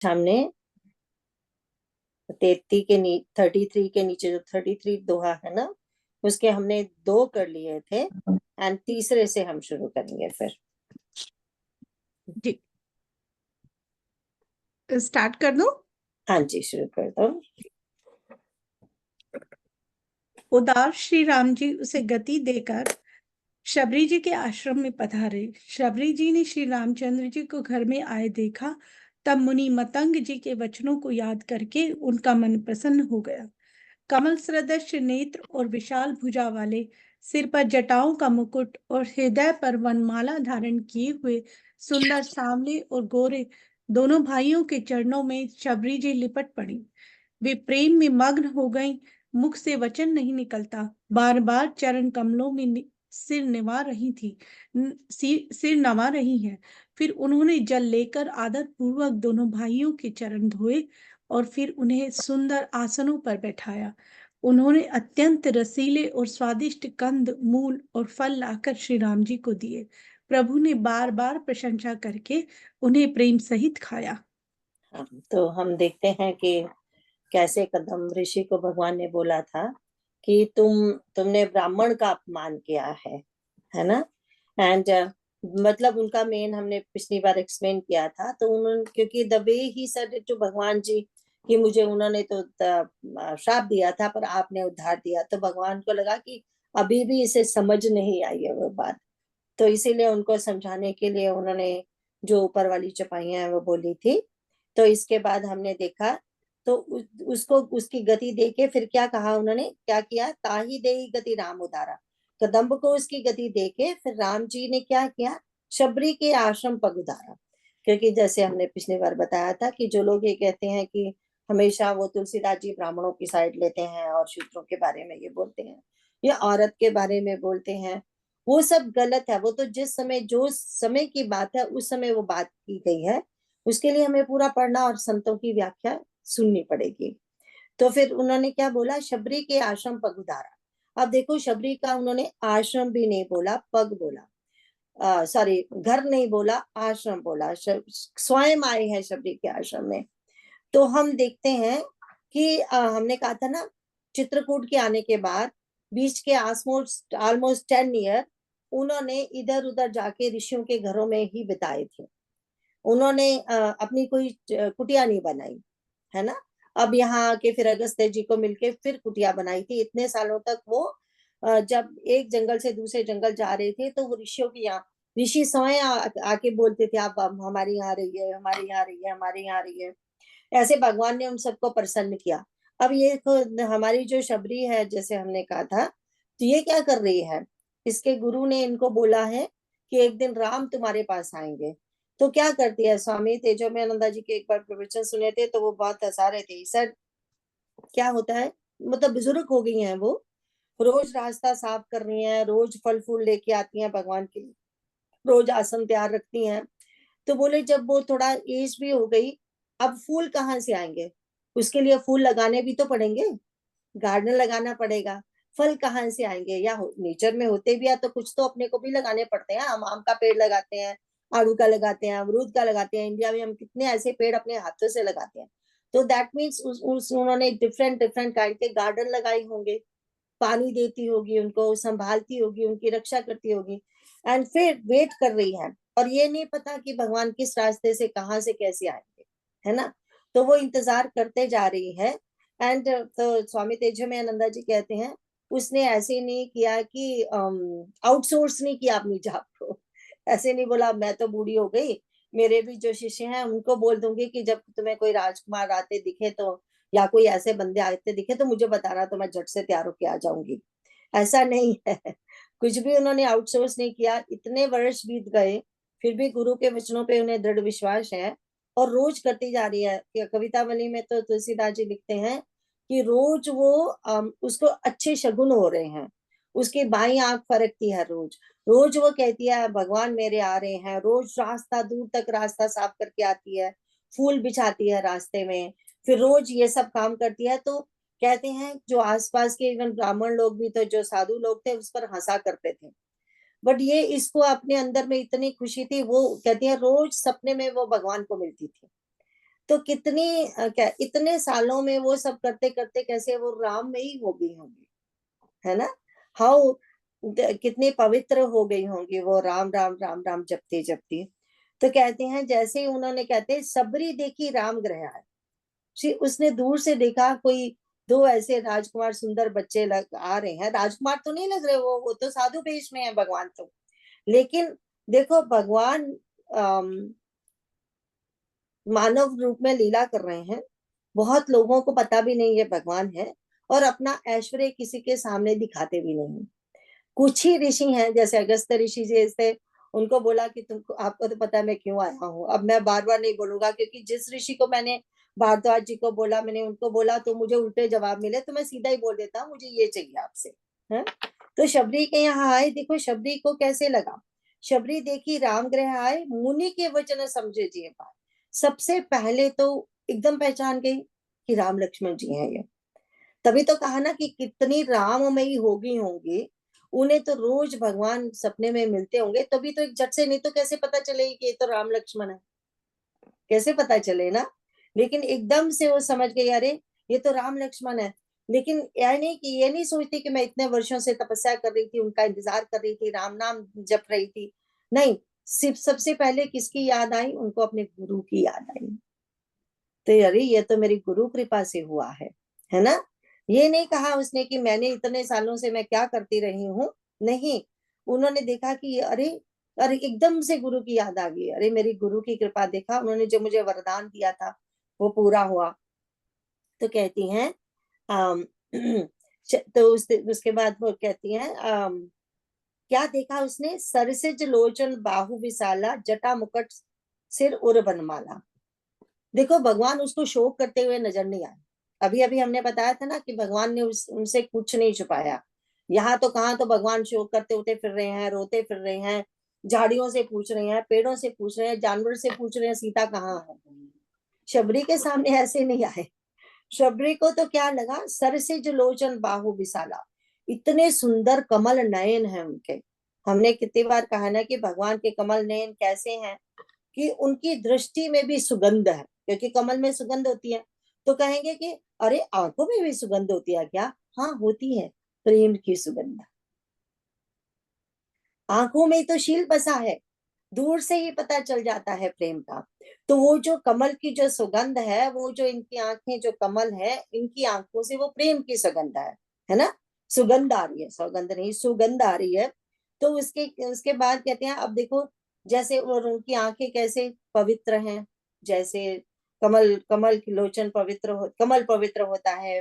हमने 33 के 33 के नीचे जो 33 दोहा है ना, उसके हमने 2 कर लिए थे, एंड तीसरे से हम शुरू करेंगे फिर। जी, स्टार्ट कर दो। हाँ जी, शुरू कर दो। उदार श्री राम जी उसे गति देकर शबरी जी के आश्रम में पधारे। शबरी जी ने श्री रामचंद्र जी को घर में आए देखा, तब मुनि मतंग जी के वचनों को याद करके उनका मन प्रसन्न हो गया। कमल सदृश नेत्र और विशाल भुजा वाले, सिर पर जटाओं का मुकुट और हृदय पर वनमाला धारण किए हुए सुंदर सांवले और गोरे दोनों भाइयों के चरणों में शबरी जी लिपट पड़ी। वे प्रेम में मग्न हो गईं। मुख से वचन नहीं निकलता, बार बार चरण कमलों में सिर निवा रही थी, सिर नवा रही हैं। फिर उन्होंने जल लेकर आदर पूर्वक दोनों भाइयों के चरण धोए और फिर उन्हें सुंदर आसनों पर बैठाया। उन्होंने अत्यंत रसीले और स्वादिष्ट कंद, मूल और फल लाकर श्री राम जी को दिए। प्रभु ने बार बार प्रशंसा करके उन्हें प्रेम सहित खाया। तो हम देखते हैं कि कैसे कदम ऋषि को भगवान ने बोला था कि तुमने ब्राह्मण का अपमान किया है ना। एंड मतलब उनका मेन हमने पिछली बार एक्सप्लेन किया था। तो उन्होंने, क्योंकि the way he said to भगवान जी कि मुझे उन्होंने तो श्राप दिया था पर आपने उद्धार दिया, तो भगवान को लगा कि अभी भी इसे समझ नहीं आई है वो बात। तो इसीलिए उनको समझाने के लिए उन्होंने जो ऊपर वाली चपाइयां हैं वो बोली थी। तो इसके बाद हमने देखा, तो उसको उसकी गति देके फिर क्या कहा उन्होंने, क्या किया, ताही देही गति राम उदारा। कदम्ब को उसकी गति देके फिर राम जी ने क्या किया, शबरी के आश्रम पग उदारा। क्योंकि जैसे हमने पिछली बार बताया था कि जो लोग ये कहते हैं कि हमेशा वो तुलसीदास जी ब्राह्मणों की साइड लेते हैं और शूद्रों के बारे में ये बोलते हैं या औरत के बारे में बोलते हैं, वो सब गलत है। वो तो जिस समय जो समय की बात है उस समय वो बात की गई है, उसके लिए हमें पूरा पढ़ना और संतों की व्याख्या सुननी पड़ेगी। तो फिर उन्होंने क्या बोला, शबरी के आश्रम पग उधारा। अब देखो, शबरी का उन्होंने आश्रम भी नहीं बोला, पग बोला, सॉरी घर नहीं बोला, आश्रम बोला। स्वयं आए हैं शबरी के आश्रम में। तो हम देखते हैं कि हमने कहा था ना, चित्रकूट के आने के बाद बीच के ऑलमोस्ट 10 ईयर उन्होंने इधर उधर जाके ऋषियों के घरों में ही बिताए थे। उन्होंने अपनी कोई कुटिया नहीं बनाई, है ना। अब यहाँ आके फिर अगस्त्य जी को मिलके फिर कुटिया बनाई थी। इतने सालों तक वो जब एक जंगल से दूसरे जंगल जा रहे थे तो वो ऋषियों के यहाँ, ऋषि स्वयं आके बोलते थे, आप हमारे यहाँ रहिए, हमारे यहाँ रहिए, हमारे यहाँ रहिए। ऐसे भगवान ने उन सबको प्रसन्न किया। अब ये तो हमारी जो शबरी है, जैसे हमने कहा था, तो ये क्या कर रही है, इसके गुरु ने इनको बोला है कि एक दिन राम तुम्हारे पास आएंगे। तो क्या करती है, स्वामी तेजोमयानंदा जी के एक बार प्रवचन सुने थे तो वो बहुत हंसा रहे थे। सर क्या होता है, मतलब बुजुर्ग हो गई हैं वो, रोज रास्ता साफ कर रही हैं, रोज फल फूल लेके आती हैं भगवान के लिए, रोज आसन तैयार रखती हैं। तो बोले जब वो थोड़ा एज भी हो गई, अब फूल कहाँ से आएंगे, उसके लिए फूल लगाने भी तो पड़ेंगे, गार्डन लगाना पड़ेगा। फल कहाँ से आएंगे, या नेचर में होते भी है तो कुछ तो अपने को भी लगाने पड़ते हैं। हम आम का पेड़ लगाते हैं, आड़ू का लगाते हैं, अमरूद का लगाते हैं। इंडिया में हम कितने ऐसे पेड़ अपने हाथों से लगाते हैं। तो दैट मीन्स उन्होंने डिफरेंट डिफरेंट काइंड के गार्डन लगाए होंगे, पानी देती होगी उनको, संभालती होगी, उनकी रक्षा करती होगी, एंड फिर वेट कर रही है। और ये नहीं पता कि भगवान किस रास्ते से कहाँ से कैसे आएंगे, है ना। तो वो इंतजार करते जा रही है। एंड तो स्वामी तेजोमयानंदा जी कहते हैं, उसने ऐसे नहीं किया कि आउटसोर्स नहीं किया अपनी जाप को। ऐसे नहीं बोला मैं तो बूढ़ी हो गई, मेरे भी जो शिष्य हैं उनको बोल दूंगी कि जब तुम्हें कोई राजकुमार आते दिखे तो, या कोई ऐसे बंदे आते दिखे तो मुझे बताना, तो मैं झट से तैयार होके आ जाऊंगी। ऐसा नहीं है। कुछ भी उन्होंने आउटसोर्स नहीं किया। इतने वर्ष बीत गए फिर भी गुरु के वचनों पे उन्हें दृढ़ विश्वास है और रोज करती जा रही है। कवितावली में तो तुलसीदास जी लिखते हैं कि रोज वो उसको अच्छे शगुन हो रहे हैं, उसकी बाई आंख फरकती है रोज। रोज वो कहती है भगवान मेरे आ रहे हैं, रोज रास्ता दूर तक रास्ता साफ करके आती है, फूल बिछाती है रास्ते में, फिर रोज ये सब काम करती है। तो कहते हैं जो आसपास के इवन ब्राह्मण लोग भी थे, जो साधु लोग थे, उस पर हंसा करते थे। बट ये इसको अपने अंदर में इतनी खुशी थी, वो कहती है रोज सपने में वो भगवान को मिलती थी। तो कितनी क्या इतने सालों में वो सब करते करते कैसे वो राम में ही हो गई होंगी, है ना। हाउ कितनी पवित्र हो गई होंगी वो राम राम राम राम जपती जपती। तो कहते हैं जैसे ही उन्होंने कहते हैं सबरी देखी राम ग्रह आए, उसने दूर से देखा कोई दो ऐसे राजकुमार सुंदर बच्चे आ रहे हैं, राजकुमार तो नहीं लग रहे, वो तो साधु वेश में है भगवान तो। लेकिन देखो भगवान मानव रूप में लीला कर रहे हैं, बहुत लोगों को पता भी नहीं है भगवान है, और अपना ऐश्वर्य किसी के सामने दिखाते भी नहीं। कुछ ही ऋषि हैं जैसे अगस्त ऋषि जैसे, उनको बोला कि तुमको आपको तो पता है मैं क्यों आया हूँ। अब मैं बार बार नहीं बोलूंगा क्योंकि जिस ऋषि को मैंने भारद्वाज जी को बोला, मैंने उनको बोला तो मुझे उल्टे जवाब मिले, तो मैं सीधा ही बोल देता हूँ मुझे ये चाहिए आपसे, है। तो शबरी के यहाँ आए, देखो शबरी को कैसे लगा। शबरी देखी राम ग्रह आए, मुनि के वचन समझे जिए पाए। सबसे पहले तो एकदम पहचान गई कि राम लक्ष्मण जी हैं ये। तभी तो कहा ना कि कितनी राममयी होगी होंगी, उन्हें तो रोज भगवान सपने में मिलते होंगे, तभी तो एक झट से, नहीं तो कैसे पता चलेगी कि ये तो राम लक्ष्मण है, कैसे पता चले ना। लेकिन एकदम से वो समझ गई, अरे ये तो राम लक्ष्मण है। लेकिन यह नहीं कि ये नहीं सोचती कि मैं इतने वर्षों से तपस्या कर रही थी, उनका इंतजार कर रही थी, राम नाम जप रही थी। नहीं, सिर्फ सबसे पहले किसकी याद आई, उनको अपने गुरु की याद आई। तो अरे ये तो मेरी गुरु कृपा से हुआ है ना। ये नहीं कहा उसने कि मैंने इतने सालों से मैं क्या करती रही हूँ, नहीं। उन्होंने देखा कि अरे, अरे एकदम से गुरु की याद आ गई, अरे मेरी गुरु की कृपा, देखा उन्होंने जो मुझे वरदान दिया था वो पूरा हुआ। तो कहती हैं आम, तो उसके बाद वो कहती हैं क्या देखा उसने, सरसिज लोचन बाहु विशाला जटा मुकुट सिर उर बनमाला। देखो भगवान उसको शोक करते हुए नजर नहीं आए। अभी अभी हमने बताया था ना कि भगवान ने उनसे कुछ नहीं छुपाया। यहाँ तो कहाँ, तो भगवान शोक करते होते फिर रहे हैं, रोते फिर रहे हैं, झाड़ियों से पूछ रहे हैं, पेड़ों से पूछ रहे हैं, जानवर से पूछ रहे हैं सीता कहाँ है। शबरी के सामने ऐसे नहीं आए। शबरी को तो क्या लगा, सर से जो लोचन बाहु विशाला, इतने सुंदर कमल नयन है उनके। हमने कितनी बार कहा ना कि भगवान के कमल नयन कैसे हैं, कि उनकी दृष्टि में भी सुगंध है, क्योंकि कमल में सुगंध होती है। तो कहेंगे कि अरे आंखों में भी सुगंध होती है क्या, हाँ होती है, प्रेम की सुगंध। आंखों में तो शील बसा है, दूर से ही पता चल जाता है प्रेम का। तो वो जो कमल की जो सुगंध है, वो जो इनकी आंखें जो कमल है, इनकी आंखों से वो प्रेम की सुगंध है ना। सुगंध आ रही है, सुगंध नहीं, सुगंध आ रही है। तो उसके उसके बाद कहते हैं अब देखो, जैसे और उनकी आंखें कैसे पवित्र हैं, जैसे कमल, कमल की लोचन पवित्र हो, कमल पवित्र होता है।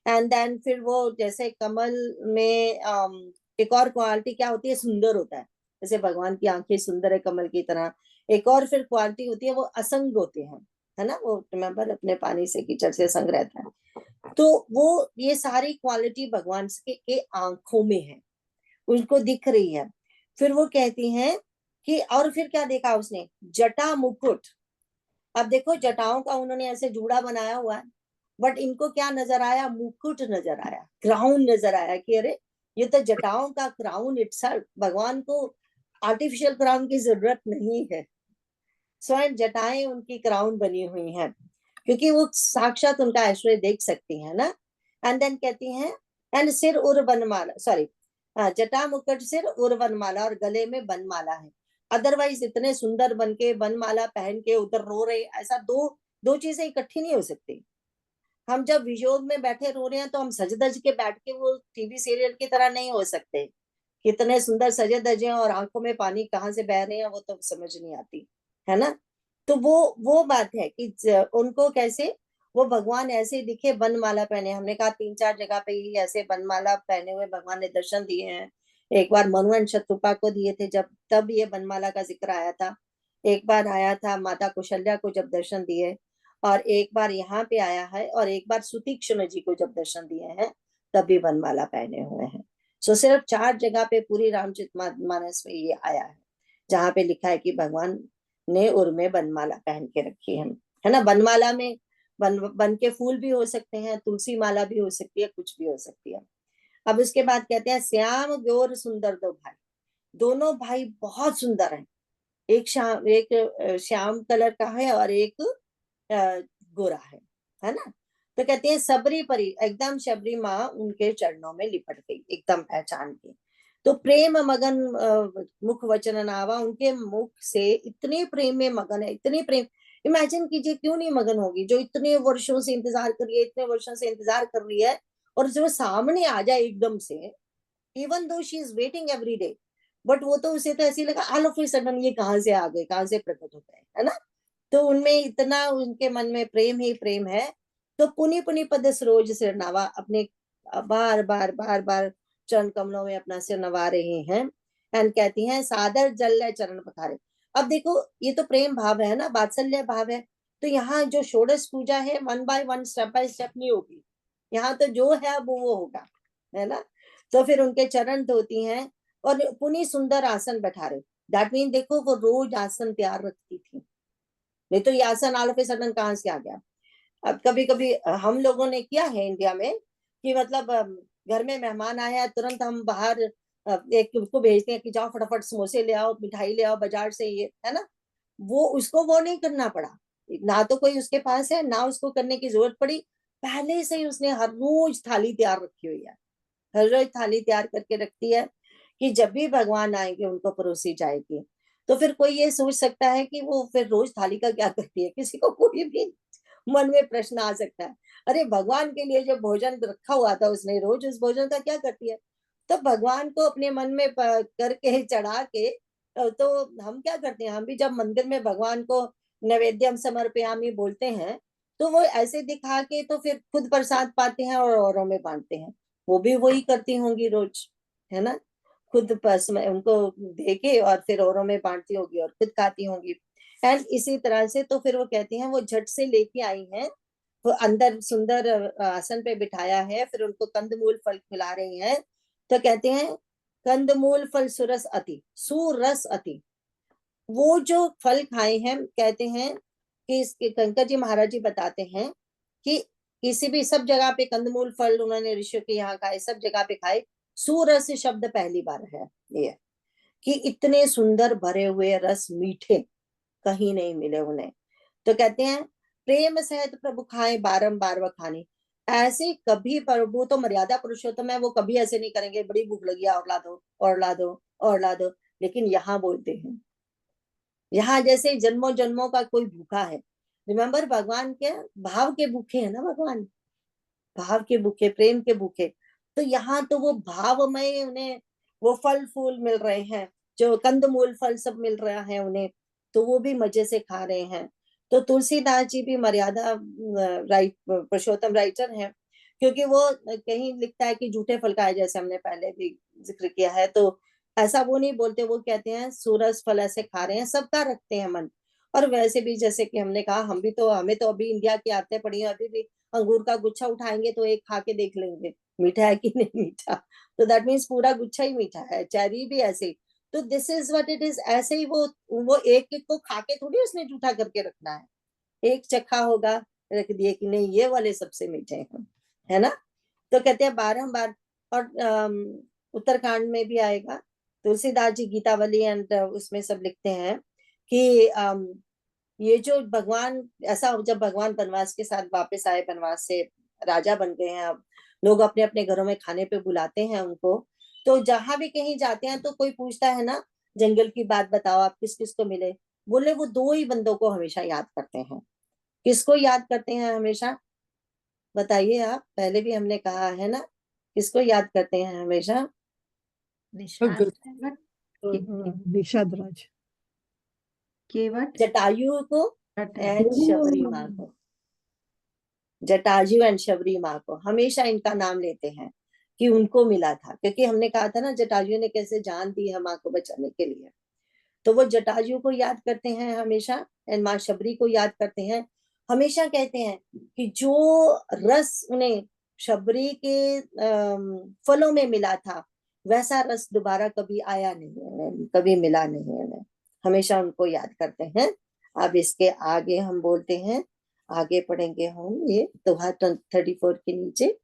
एंड देन फिर वो जैसे कमल में एक और क्वालिटी क्या होती है, सुंदर होता है। जैसे भगवान की आंखें सुंदर है कमल की तरह, एक और फिर क्वालिटी होती है वो असंग होते हैं, है ना। वो रिमेम्बर अपने पानी से कीचड़ से संग रहता है। तो वो ये सारी क्वालिटी भगवान के आंखों में है, उनको दिख रही है। फिर वो कहती हैं कि और फिर क्या देखा उसने, जटा मुकुट। अब देखो जटाओं का उन्होंने ऐसे जूड़ा बनाया हुआ है, बट इनको क्या नजर आया, मुकुट नजर आया, क्राउन नजर आया, कि अरे ये तो जटाओं का क्राउन इटसेल्फ, भगवान को आर्टिफिशियल क्राउन की जरूरत नहीं है, स्वयं जटाएं उनकी क्राउन बनी हुई हैं, क्योंकि वो साक्षात उनका ऐश्वर्य देख सकती है ना। एंड देन कहती हैं, एंड सिर उर बनमाला, सॉरी, जटा मुकुट सिर उर बनमाला, और गले में बनमाला है। अदरवाइज इतने सुंदर बन के बनमाला पहन के उधर रो रहे, ऐसा दो दो चीजें इकट्ठी नहीं हो सकती। हम जब वियोग में बैठे रो रहे हैं तो हम सज धज के बैठ के वो टीवी सीरियल की तरह नहीं हो सकते। कितने सुंदर सजे धजे और आंखों में पानी कहाँ से बह रहे हैं वो तो समझ नहीं आती, है ना। तो वो बात है कि उनको कैसे वो भगवान ऐसे दिखे बनमाला पहने। हमने कहा 3-4 जगह पे ही ऐसे बनमाला पहने हुए भगवान ने दर्शन दिए हैं। एक बार मनु शत्रुपा को दिए थे जब, तब ये बनमाला का जिक्र आया था। एक बार आया था माता कौशल्या को जब दर्शन दिए, और एक बार यहाँ पे आया है, और एक बार सुतीक्ष्ण जी को जब दर्शन दिए हैं तब भी बनमाला पहने हुए हैं। सो सिर्फ 4 जगह पे पूरी रामचरितमानस में ये आया है जहाँ पे लिखा है कि भगवान ने उर में बनमाला पहन के रखी है ना। बनमाला में बन के फूल भी हो सकते हैं, तुलसी माला भी हो सकती है, कुछ भी हो सकती है। अब उसके बाद कहते हैं श्याम गौर सुंदर दो भाई, दोनों भाई बहुत सुंदर हैं। एक श्याम कलर का है और एक गोरा है ना। तो कहते हैं सबरी परी, एकदम शबरी माँ उनके चरणों में लिपट गई, एकदम पहचान के। तो प्रेम मगन मुख वचन नावा, उनके मुख से इतने प्रेम में मगन है, इतने प्रेम। इमेजिन कीजिए, क्यों नहीं मगन होगी, जो इतने वर्षों से इंतजार कर रही है, इतने वर्षों से इंतजार कर रही है, और जो सामने आ जाए एकदम से, even though she is waiting every day, but वो तो उसे तो ऐसे लगा ऑल ऑफ ए सडन ये कहाँ से आ गए, कहाँ से प्रकट हो गए, है ना। तो उनमें इतना उनके मन में प्रेम ही प्रेम है। तो पुनि पुनि पद सरोज सिर नवा, अपने बार बार बार बार चरण कमलों में अपना सिर नवा रहे हैं। एंड कहती हैं सादर जल चरण पखारे। अब देखो, ये तो प्रेम भाव है ना, वात्सल्य भाव है। तो यहाँ जो षोडश पूजा है, वन बाय स्टेप नहीं होगी, यहाँ तो जो है अब वो होगा, है ना। तो फिर उनके चरण धोती हैं और पुनी सुंदर आसन बैठा रहे। दैट मीन देखो, वो रोज आसन तैयार रखती थी, नहीं तो ये आसन ऑल ऑफ ए सडन कहाँ से आ गया। अब कभी कभी हम लोगों ने किया है इंडिया में कि मतलब घर में मेहमान आया है, तुरंत हम बाहर एक उसको भेजते हैं कि जाओ फटाफट समोसे ले आओ, मिठाई ले आओ बाजार से, ये है ना। वो उसको वो नहीं करना पड़ा, ना तो कोई उसके पास है, ना उसको करने की जरूरत पड़ी। पहले से ही उसने हर रोज थाली तैयार रखी हुई है, हर रोज थाली तैयार करके रखती है कि जब भी भगवान आएंगे उनको परोसी जाएगी। तो फिर कोई ये सोच सकता है कि वो फिर रोज थाली का क्या करती है, किसी को कोई भी मन में प्रश्न आ सकता है। अरे भगवान के लिए जो भोजन रखा हुआ था उसने, रोज उस भोजन का क्या करती है। तो भगवान को अपने मन में करके चढ़ा के, तो हम क्या करते हैं, हम भी जब मंदिर में भगवान को नैवेद्यम समर्पयामि बोलते हैं, तो वो ऐसे दिखा के तो फिर खुद प्रसाद पाते हैं और औरों में बांटते हैं। वो भी वही करती होंगी रोज, है ना। खुद पस में उनको देके और फिर औरों में बांटती होगी और खुद खाती होंगी। एंड इसी तरह से तो फिर वो कहती हैं वो झट से लेके आई हैं, वो अंदर सुंदर आसन पे बिठाया है, फिर उनको कंदमूल फल खिला रही हैं। तो कहते हैं कंदमूल फल सुरस अति, सुरस अति। वो जो फल खाए हैं, कहते हैं कि इसके कंकर जी महाराज जी बताते हैं कि किसी भी सब जगह पे कंदमूल फल उन्होंने ऋषियों के यहाँ खाए, सब जगह पे खाए। सुरस शब्द पहली बार है ये, कि इतने सुंदर भरे हुए रस मीठे कहीं नहीं मिले उन्हें। तो कहते हैं प्रेम सहित प्रभु खाए बारंबार वखानी। ऐसे कभी प्रभु तो मर्यादा पुरुषोत्तम है, वो कभी ऐसे नहीं करेंगे बड़ी भूख लगी और ला दो और ला दो और ला दो। लेकिन यहाँ बोलते हैं, यहाँ जैसे जन्मों जन्मों का कोई भूखा है। रिमेम्बर, भगवान के भाव के भूखे है ना, भगवान भाव के भूखे, प्रेम के भूखे। तो यहाँ तो वो भावमय उन्हें वो फल फूल मिल रहे हैं, जो कंदमूल फल सब मिल रहा है उन्हें, तो वो भी मजे से खा रहे हैं। तो तुलसीदास जी भी मर्यादा राइट पुरुषोत्तम राइटर हैं, क्योंकि वो कहीं लिखता है कि झूठे फल खाए, जैसे हमने पहले भी जिक्र किया है। तो ऐसा वो नहीं बोलते, वो कहते हैं सूरज फल ऐसे खा रहे हैं, सबका रखते हैं मन। और वैसे भी जैसे कि हमने कहा, हम भी तो, हमें तो अभी इंडिया की आदतें पड़ी हैं, अभी भी अंगूर का गुच्छा उठाएंगे तो एक खा के देख लेंगे मीठा है कि नहीं मीठा। तो दैट मीन्स पूरा गुच्छा ही मीठा है, चेरी भी ऐसे ही। तो this is what it is, ऐसे ही वो एक एक को खा के थोड़ी उसने जूठा करके रखना है। एक चखा होगा, रख दिए कि नहीं ये वाले सबसे मीठे हैं, है ना। तो कहते हैं बारंबार। और उत्तरकांड में भी आएगा, तुलसीदास जी गीतावली एंड उसमें सब लिखते हैं कि ये जो भगवान, ऐसा जब भगवान वनवास के साथ वापस आए, वनवास से राजा बन गए हैं, अब लोग अपने अपने घरों में खाने पे बुलाते हैं उनको। तो जहां भी कहीं जाते हैं तो कोई पूछता है ना, जंगल की बात बताओ, आप किस किस को मिले। बोले वो दो ही बंदों को हमेशा याद करते हैं। किसको याद करते हैं हमेशा, बताइए आप, पहले भी हमने कहा है ना, किसको याद करते हैं हमेशा। निषाद निषाद राज, केवट, जटायु को एंड शबरी माँ को, जटायु एंड शबरी माँ को हमेशा इनका नाम लेते हैं कि उनको मिला था। क्योंकि हमने कहा था ना, जटायु ने कैसे जान दी है माँ को बचाने के लिए। तो वो जटायु को याद करते हैं हमेशा, एंड माँ शबरी को याद करते हैं हमेशा। कहते हैं कि जो रस उन्हें शबरी के फलों में मिला था, वैसा रस दोबारा कभी आया नहीं उन्हें, कभी मिला नहीं उन्हें। हमेशा उनको याद करते हैं। अब इसके आगे हम बोलते हैं, आगे पढ़ेंगे हम ये दोहा 34 के नीचे।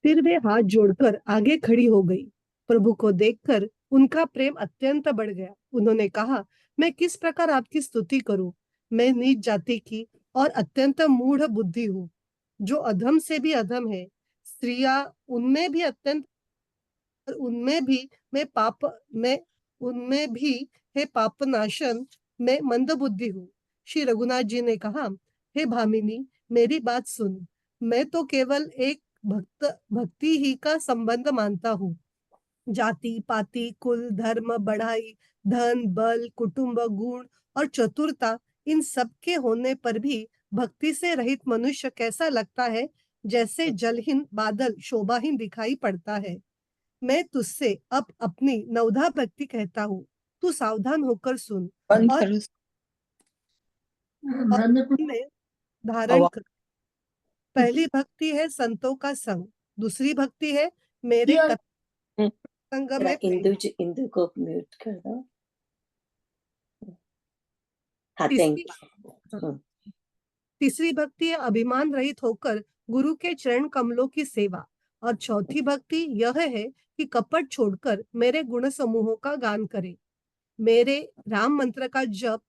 फिर वे हाथ जोड़कर आगे खड़ी हो गई। प्रभु को देखकर उनका प्रेम अत्यंत बढ़ गया। उन्होंने कहा, मैं किस प्रकार आपकी स्तुति करूं? मैं नीच जाति की और अत्यंत मूढ़ बुद्धि हूँ, जो अधम से भी अधम है। स्त्रियां उनमें भी अत्यंत, और उनमें भी है पापनाशन। मैं मंद बुद्धि हूँ। श्री रघुनाथ जी ने कहा, हे भामिनी, मेरी बात सुन। मैं तो केवल एक भक्ति ही का संबंध मानता हूँ। जाति पाति कुल धर्म बढ़ाई धन बल कुटुंब गुण और चतुरता, इन सब के होने पर भी भक्ति से रहित मनुष्य कैसा लगता है, जैसे जलहीन बादल शोभाहीन दिखाई पड़ता है। मैं तुझसे अब अपनी नवधा भक्ति कहता हूँ, तू सावधान होकर सुन बंद और करो। में धारण कर। पहली भक्ति है संतों का संग, दूसरी भक्ति है मेरे संग जरा में प्रेम। इंदु को म्यूट कर दो। हाँ, तीसरी थैंक यू। तीसरी भक्ति है अभिमान रहित होकर गुरु के चरण कमलों की सेवा। और चौथी भक्ति यह है कि कपट छोड़कर मेरे गुण समूहों का गान करे। मेरे राम मंत्र का जप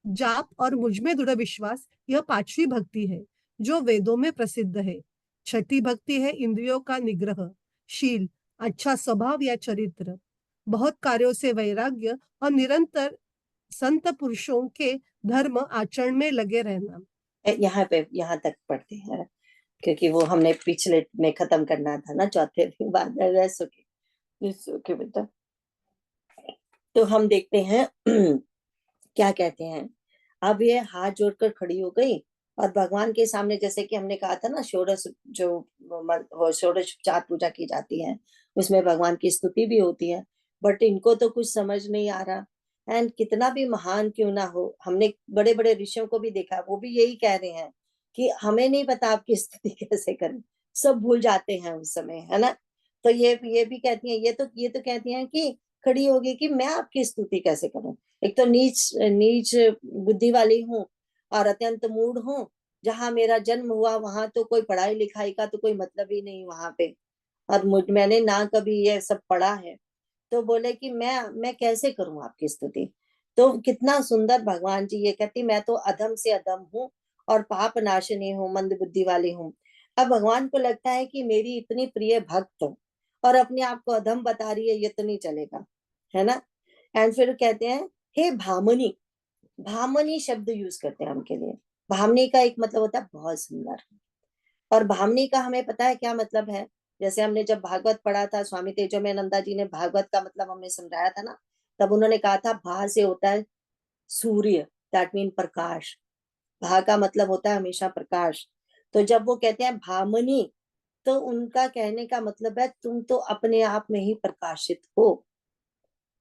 जाप और मुझ में दृढ़ विश्वास, यह पांचवी भक्ति है जो वेदों में प्रसिद्ध है। छठी भक्ति है इंद्रियों का निग्रह, शील, अच्छा स्वभाव या चरित्र, बहुत कार्यों से वैराग्य और निरंतर संत पुरुषों के धर्म आचरण में लगे रहना। यहाँ तक पढ़ते हैं, क्योंकि वो हमने पिछले में खत्म करना था ना, चौथे दिन बाद। ओके बेटा। तो हम देखते हैं क्या कहते हैं। अब ये हाथ जोड़कर खड़ी हो गई और भगवान के सामने, जैसे कि हमने कहा था ना, षोडश षोडश उपचार पूजा की जाती है, उसमें भगवान की स्तुति भी होती है। बट इनको तो कुछ समझ नहीं आ रहा। एंड कितना भी महान क्यों ना हो, हमने बड़े बड़े ऋषियों को भी देखा, वो भी यही कह रहे हैं कि हमें नहीं पता आपकी स्तुति कैसे करें, सब भूल जाते हैं उस समय, है ना। तो ये भी कहती हैं, ये तो कहती हैं कि खड़ी होगी कि मैं आपकी स्तुति कैसे करूं। एक तो नीच नीच बुद्धि वाली हूँ और अत्यंत मूढ़ हूँ। जहां मेरा जन्म हुआ वहां तो कोई पढ़ाई लिखाई का तो कोई मतलब ही नहीं वहां पे, और मैंने ना कभी ये सब पढ़ा है। तो बोले कि मैं कैसे करूं आपकी स्तुति। तो कितना सुंदर भगवान जी ये कहती, मैं तो अधम से अधम हूँ और पाप नाशनी हूँ, मंद बुद्धि वाली हूँ। अब भगवान को लगता है कि मेरी इतनी प्रिय भक्त और अपने आप को अधम बता रही है, ये तो नहीं चलेगा, है ना। एंड फिर कहते हैं, हे भामनी। भामनी शब्द यूज करते हैं हम के लिए। भामनी का एक मतलब होता है बहुत सुंदर, और भामनी का हमें पता है क्या मतलब है। जैसे हमने जब भागवत पढ़ा था, स्वामी तेजोमयानंदा जी ने भागवत का मतलब हमें समझाया था ना, तब उन्होंने कहा था भा से होता है सूर्य, दैट मीन प्रकाश। भा का मतलब होता है हमेशा प्रकाश। तो जब वो कहते हैं भामनी, तो उनका कहने का मतलब है तुम तो अपने आप में ही प्रकाशित हो।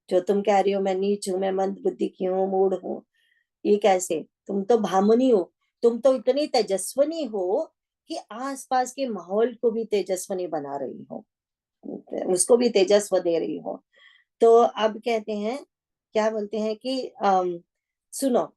जो तुम कह रही हो मैं नीच हूं, मैं मंद बुद्धि की हूँ, मूढ़ हूँ, ये कैसे? तुम तो भामनी हो, तुम तो इतनी तेजस्वनी हो कि आसपास के माहौल को भी तेजस्वनी बना रही हो, उसको भी तेजस्व दे रही हो। तो अब कहते हैं, क्या बोलते हैं कि सुनो,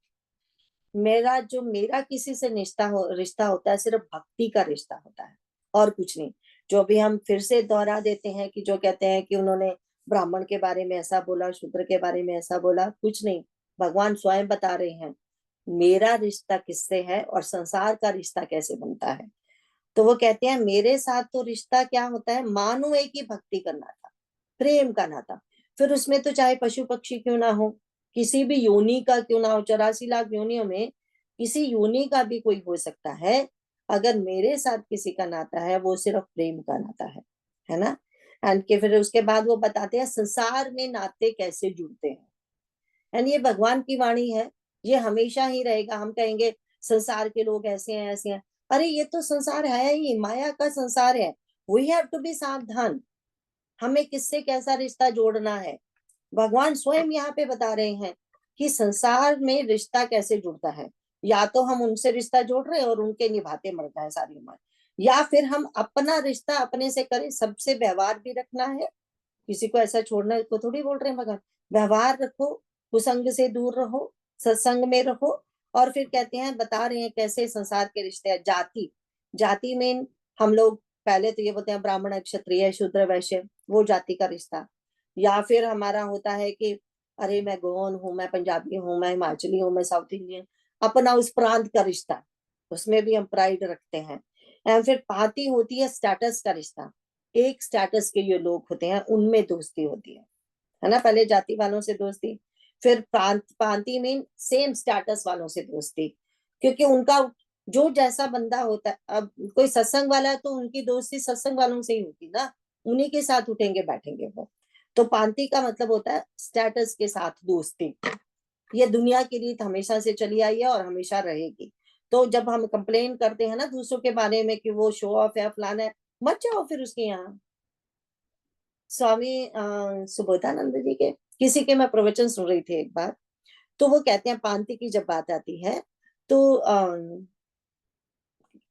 मेरा किसी से रिश्ता होता है, सिर्फ भक्ति का रिश्ता होता है और कुछ नहीं। जो भी हम फिर से दोहरा देते हैं कि जो कहते हैं कि उन्होंने ब्राह्मण के बारे में ऐसा बोला, शूद्र के बारे में ऐसा बोला, कुछ नहीं। भगवान स्वयं बता रहे हैं मेरा रिश्ता किससे है और संसार का रिश्ता कैसे बनता है। तो वो कहते हैं मेरे साथ तो रिश्ता क्या होता है, मानो एक ही भक्ति का नाता, प्रेम का नाता। फिर उसमें तो चाहे पशु पक्षी क्यों ना हो, किसी भी योनि का क्यों ना हो, 84 लाख योनियों में किसी योनि का भी कोई हो सकता है। अगर मेरे साथ किसी का नाता है, वो सिर्फ प्रेम का नाता है ना। एंड के फिर उसके बाद वो बताते हैं संसार में नाते कैसे जुड़ते हैं। एंड ये भगवान की वाणी है, ये हमेशा ही रहेगा। हम कहेंगे संसार के लोग ऐसे हैं ऐसे हैं, अरे ये तो संसार है ही, माया का संसार है। वी हैव टू बी सावधान, हमें किससे कैसा रिश्ता जोड़ना है। भगवान स्वयं यहाँ पे बता रहे हैं कि संसार में रिश्ता कैसे जुड़ता है। या तो हम उनसे रिश्ता जोड़ रहे हैं और उनके निभाते मर जाए सारी उम्र, या फिर हम अपना रिश्ता अपने से करें, सबसे व्यवहार भी रखना है। किसी को ऐसा छोड़ने को थोड़ी बोल रहे हैं भगवान। व्यवहार रखो, कुसंग से दूर रहो, सत्संग में रहो। और फिर कहते हैं, बता रहे हैं कैसे संसार के रिश्ते हैं। जाति में हम लोग पहले तो ये बोलते हैं ब्राह्मण क्षत्रिय शूद्र वैश्य, वो जाति का रिश्ता। या फिर हमारा होता है कि अरे मैं गोवन हूँ, मैं पंजाबी हूँ, मैं हिमाचली हूँ, मैं साउथ इंडियन। अपना उस प्रांत का रिश्ता, उसमें भी हम प्राइड रखते हैं। एंड फिर पाती होती है स्टेटस का रिश्ता, एक स्टेटस के ये लोग होते हैं उनमें दोस्ती होती है ना। पहले जाति वालों से दोस्ती, फिर पांति में सेम स्टेटस वालों से दोस्ती, क्योंकि उनका जो जैसा बंदा होता है, अब कोई सत्संग वाला है तो उनकी दोस्ती सत्संग वालों से ही होगी ना, उन्हीं के साथ उठेंगे बैठेंगे वो। तो पांति का मतलब होता है स्टेटस के साथ दोस्ती। ये दुनिया की रीत हमेशा से चली आई है और हमेशा रहेगी। तो जब हम कंप्लेन करते हैं ना दूसरों के बारे में कि वो शो ऑफ है फलाना है, मत जाओ फिर उसके यहाँ। स्वामी सुबोधानंद जी के किसी के मैं प्रवचन सुन रही थी एक बार, तो वो कहते हैं पांति की जब बात आती है तो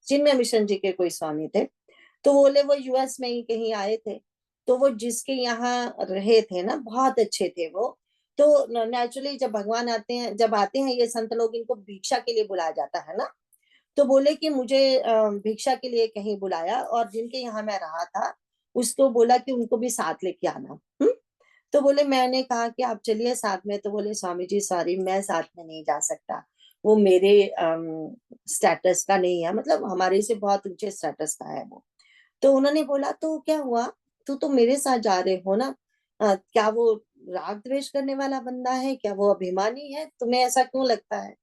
चिन्मय मिशन जी के कोई स्वामी थे, तो बोले वो यूएस में ही कहीं आए थे, तो वो जिसके यहाँ रहे थे ना बहुत अच्छे थे वो। तो नेचुरली जब भगवान आते हैं, जब आते हैं ये संत लोग, इनको भिक्षा के लिए बुलाया जाता है ना, तो बोले कि मुझे भिक्षा के लिए कहीं बुलाया, और जिनके यहाँ मैं रहा था उसको बोला कि उनको भी साथ लेके आना। तो बोले, मैंने कहा कि आप चलिए साथ में, तो बोले स्वामी जी सॉरी मैं साथ में नहीं जा सकता, वो मेरे स्टेटस का नहीं है, मतलब हमारे से बहुत ऊंचे स्टेटस का है वो। तो उन्होंने बोला तो क्या हुआ, तू तो मेरे साथ जा रहे हो ना, क्या वो राग द्वेष करने वाला बंदा है, क्या वो अभिमानी है, तुम्हें ऐसा क्यों लगता है?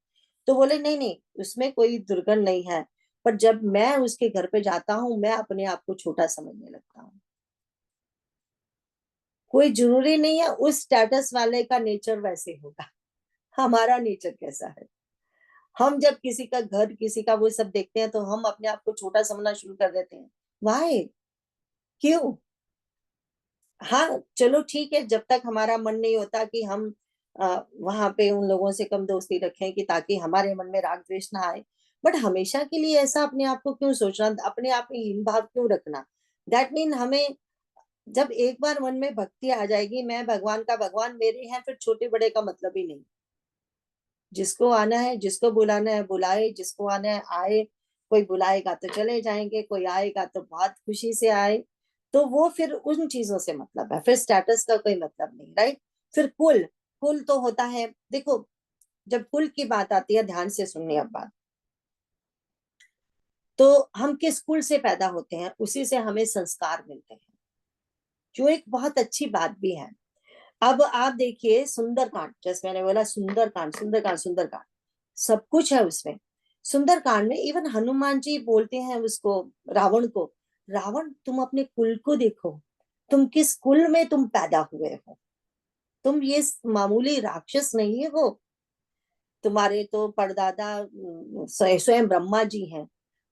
तो बोले नहीं नहीं, उसमें कोई दुर्गंध नहीं है, पर जब मैं उसके घर पे जाता हूँ मैं अपने आप को छोटा समझने लगता हूँ। कोई जरूरी नहीं है उस स्टेटस वाले का नेचर वैसे होगा, हमारा नेचर कैसा है। हम जब किसी का घर, किसी का वो सब देखते हैं तो हम अपने आप को छोटा समझना शुरू कर देते हैं। वाई, क्यों? हाँ चलो ठीक है, जब तक हमारा मन नहीं होता कि हम वहां पे उन लोगों से कम दोस्ती रखें कि ताकि हमारे मन में राग द्वेष ना आए, बट हमेशा के लिए ऐसा अपने आप को क्यों सोचना, अपने आप में हीन भाव क्यों रखना? दैट मीन हमें जब एक बार मन में भक्ति आ जाएगी, मैं भगवान का, भगवान मेरे हैं, फिर छोटे बड़े का मतलब ही नहीं। जिसको आना है, जिसको बुलाना है बुलाए, जिसको आना है आए, कोई बुलाएगा तो चले जाएंगे, कोई आएगा तो बहुत खुशी से आए। तो वो फिर उन चीजों से मतलब है, फिर स्टेटस का कोई मतलब नहीं, राइट। फिर कुल, कुल तो होता है, देखो जब कुल की बात आती है, ध्यान से सुननी अब बात, तो हम किस कुल से पैदा होते हैं उसी से हमें संस्कार मिलते हैं, जो एक बहुत अच्छी बात भी है। अब आप देखिए सुंदरकांड, जैसे मैंने बोला सुंदरकांड सुंदरकांड सुंदरकांड, सब कुछ है उसमें। सुंदरकांड में इवन हनुमान जी बोलते हैं उसको, रावण को, रावण तुम अपने कुल को देखो, तुम किस कुल में तुम पैदा हुए हो, तुम ये मामूली राक्षस नहीं है हो, तुम्हारे तो परदादा स्वयं ब्रह्मा जी हैं,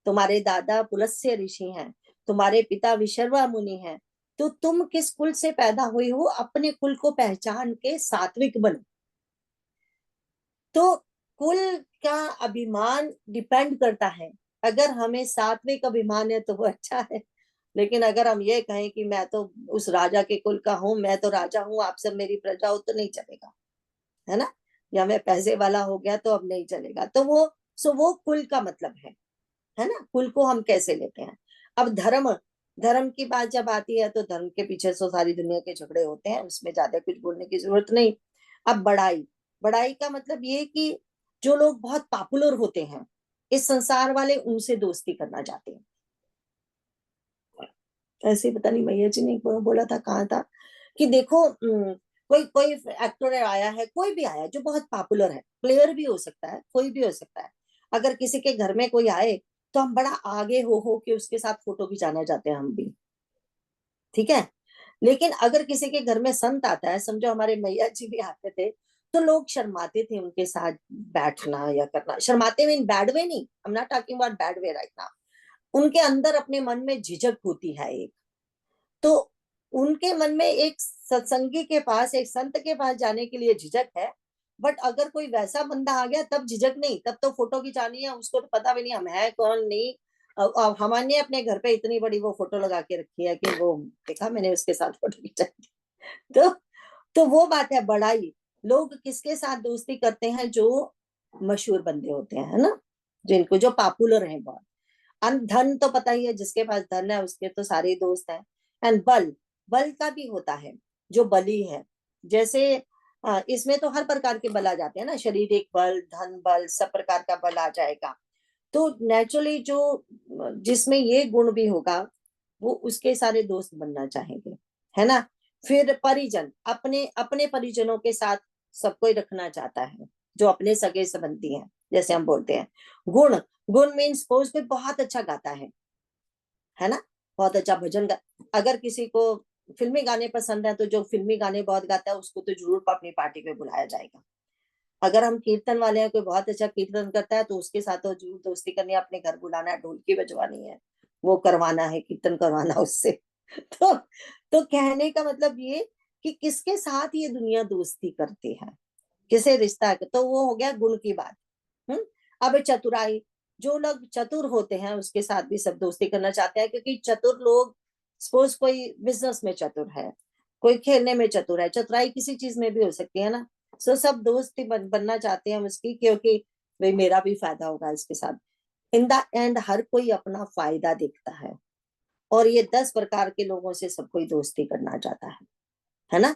तुम्हारे दादा पुलस्त्य ऋषि हैं, तुम्हारे पिता विशर्वा मुनि हैं, तो तुम किस कुल से पैदा हुई हो, अपने कुल को पहचान के सात्विक बनो। तो कुल का अभिमान डिपेंड करता है, अगर हमें सात्विक अभिमान है तो वो अच्छा है, लेकिन अगर हम ये कहें कि मैं तो उस राजा के कुल का हूं, मैं तो राजा हूं, आप सब मेरी प्रजा हो, तो नहीं चलेगा, है ना। या मैं पैसे वाला हो गया तो अब नहीं चलेगा, तो वो कुल का मतलब है ना। कुल को हम कैसे लेते हैं। अब धर्म, धर्म की बात जब आती है तो धर्म के पीछे तो सारी दुनिया के झगड़े होते हैं, उसमें ज्यादा कुछ बोलने की जरूरत नहीं। अब बड़ाई, बड़ाई का मतलब ये कि जो लोग बहुत पॉपुलर होते हैं इस संसार वाले, उनसे दोस्ती करना चाहते हैं। ऐसे ही पता नहीं मैया जी ने बोला था, कहा था कि देखो कोई कोई एक्टर आया है, कोई भी आया जो बहुत पॉपुलर है, प्लेयर भी हो सकता है, कोई भी हो सकता है, अगर किसी के घर में कोई आए तो हम बड़ा आगे हो के उसके साथ फोटो खिंचाना चाहते हैं हम भी, ठीक है। लेकिन अगर किसी के घर में संत आता है, समझो हमारे मैया जी भी आते थे, तो लोग शर्माते थे उनके साथ बैठना या करना, शर्माते हुए इन बैड वे नहीं, I am not talking about bad way right now, उनके अंदर अपने मन में झिझक होती है एक, तो उनके मन में एक सत्संगी के पास, एक संत के पास जाने के लिए झिझक है। बट अगर कोई वैसा बंदा आ गया तब झिझक नहीं, तब तो फोटो खिंचानी है, उसको तो पता भी नहीं हम है कौन नहीं। हमारे अपने घर पे इतनी बड़ी वो फोटो लगा के रखी है कि वो देखा मैंने उसके साथ फोटो खिंचाई। तो तो वो बात है बड़ाई। लोग किसके साथ दोस्ती करते हैं, जो मशहूर बंदे होते हैं, है ना, जिनको जो पॉपुलर है बहुत। धन तो पता ही है, जिसके पास धन है उसके तो सारे दोस्त हैं। एंड बल, बल का भी होता है जो बली है, जैसे इसमें तो हर प्रकार के बल आ जाते हैं ना, शारीरिक बल, धन बल, सब प्रकार का बल आ जाएगा। तो नेचुरली जो जिसमें ये गुण भी होगा वो उसके सारे दोस्त बनना चाहेंगे, है ना। फिर परिजन, अपने अपने परिजनों के साथ सब कोई रखना चाहता है, जो अपने सगे संबंधी हैं, जैसे हम बोलते हैं। गुण, गुण मीन्स सपोज कोई बहुत अच्छा गाता है ना, बहुत अच्छा भजन अगर किसी को फिल्मी गाने पसंद है तो जो फिल्मी गाने बहुत गाता है उसको तो जरूर अपनी पार्टी में बुलाया जाएगा। अगर हम कीर्तन वाले हैं, कोई बहुत अच्छा कीर्तन करता है तो उसके साथ तो जरूर दोस्ती करनी है, अपने घर बुलाना है, ढोलकी बजवानी है, वो करवाना है, कीर्तन करवाना उससे। तो तो कहने का मतलब ये कि किसके साथ ये दुनिया दोस्ती करती है, किसे रिश्ता है, तो वो हो गया गुण की बात। अब चतुराई, जो लोग चतुर होते हैं उसके साथ भी सब दोस्ती करना चाहते हैं, क्योंकि चतुर लोग, सपोज कोई बिजनेस में चतुर है, कोई खेलने में चतुर है, चतुराई किसी चीज में भी हो सकती है ना। सो सब दोस्ती बनना चाहते हैं उसकी, क्योंकि भाई मेरा भी फायदा होगा इसके साथ। इन द एंड हर कोई अपना फायदा देखता है, और ये 10 प्रकार के लोगों से सब कोई दोस्ती करना चाहता है ना।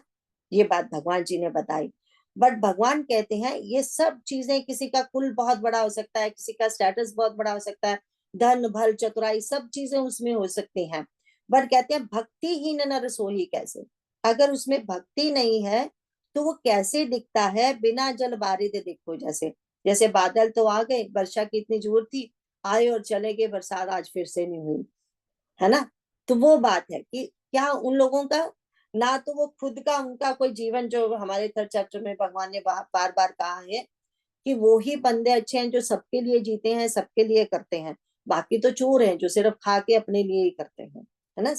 ये बात भगवान जी ने बताई। बट भगवान कहते हैं ये सब चीजें, किसी का कुल बहुत बड़ा हो सकता है, किसी का स्टेटस बहुत बड़ा हो सकता है, धन बल चतुराई सब चीजें उसमें हो सकती हैं, बट कहते हैं भक्तिहीन नर सोही कैसे। अगर उसमें भक्ति नहीं है तो वो कैसे दिखता है, बिना जल बारिद देखो जैसे। जैसे बादल तो आ गए, वर्षा की इतनी जरूरत थी, आए और चले गए, बरसात आज फिर से नहीं हुई, है ना। तो वो बात है कि क्या उन लोगों का ना तो वो खुद का उनका कोई जीवन, जो हमारे थर्ड चैप्टर में भगवान ने बार बार कहा है कि वो ही बंदे अच्छे हैं जो सबके लिए जीते हैं, सबके लिए करते हैं। बाकी तो चोर हैं जो सिर्फ खा के अपने लिए ही करते हैं, है ना।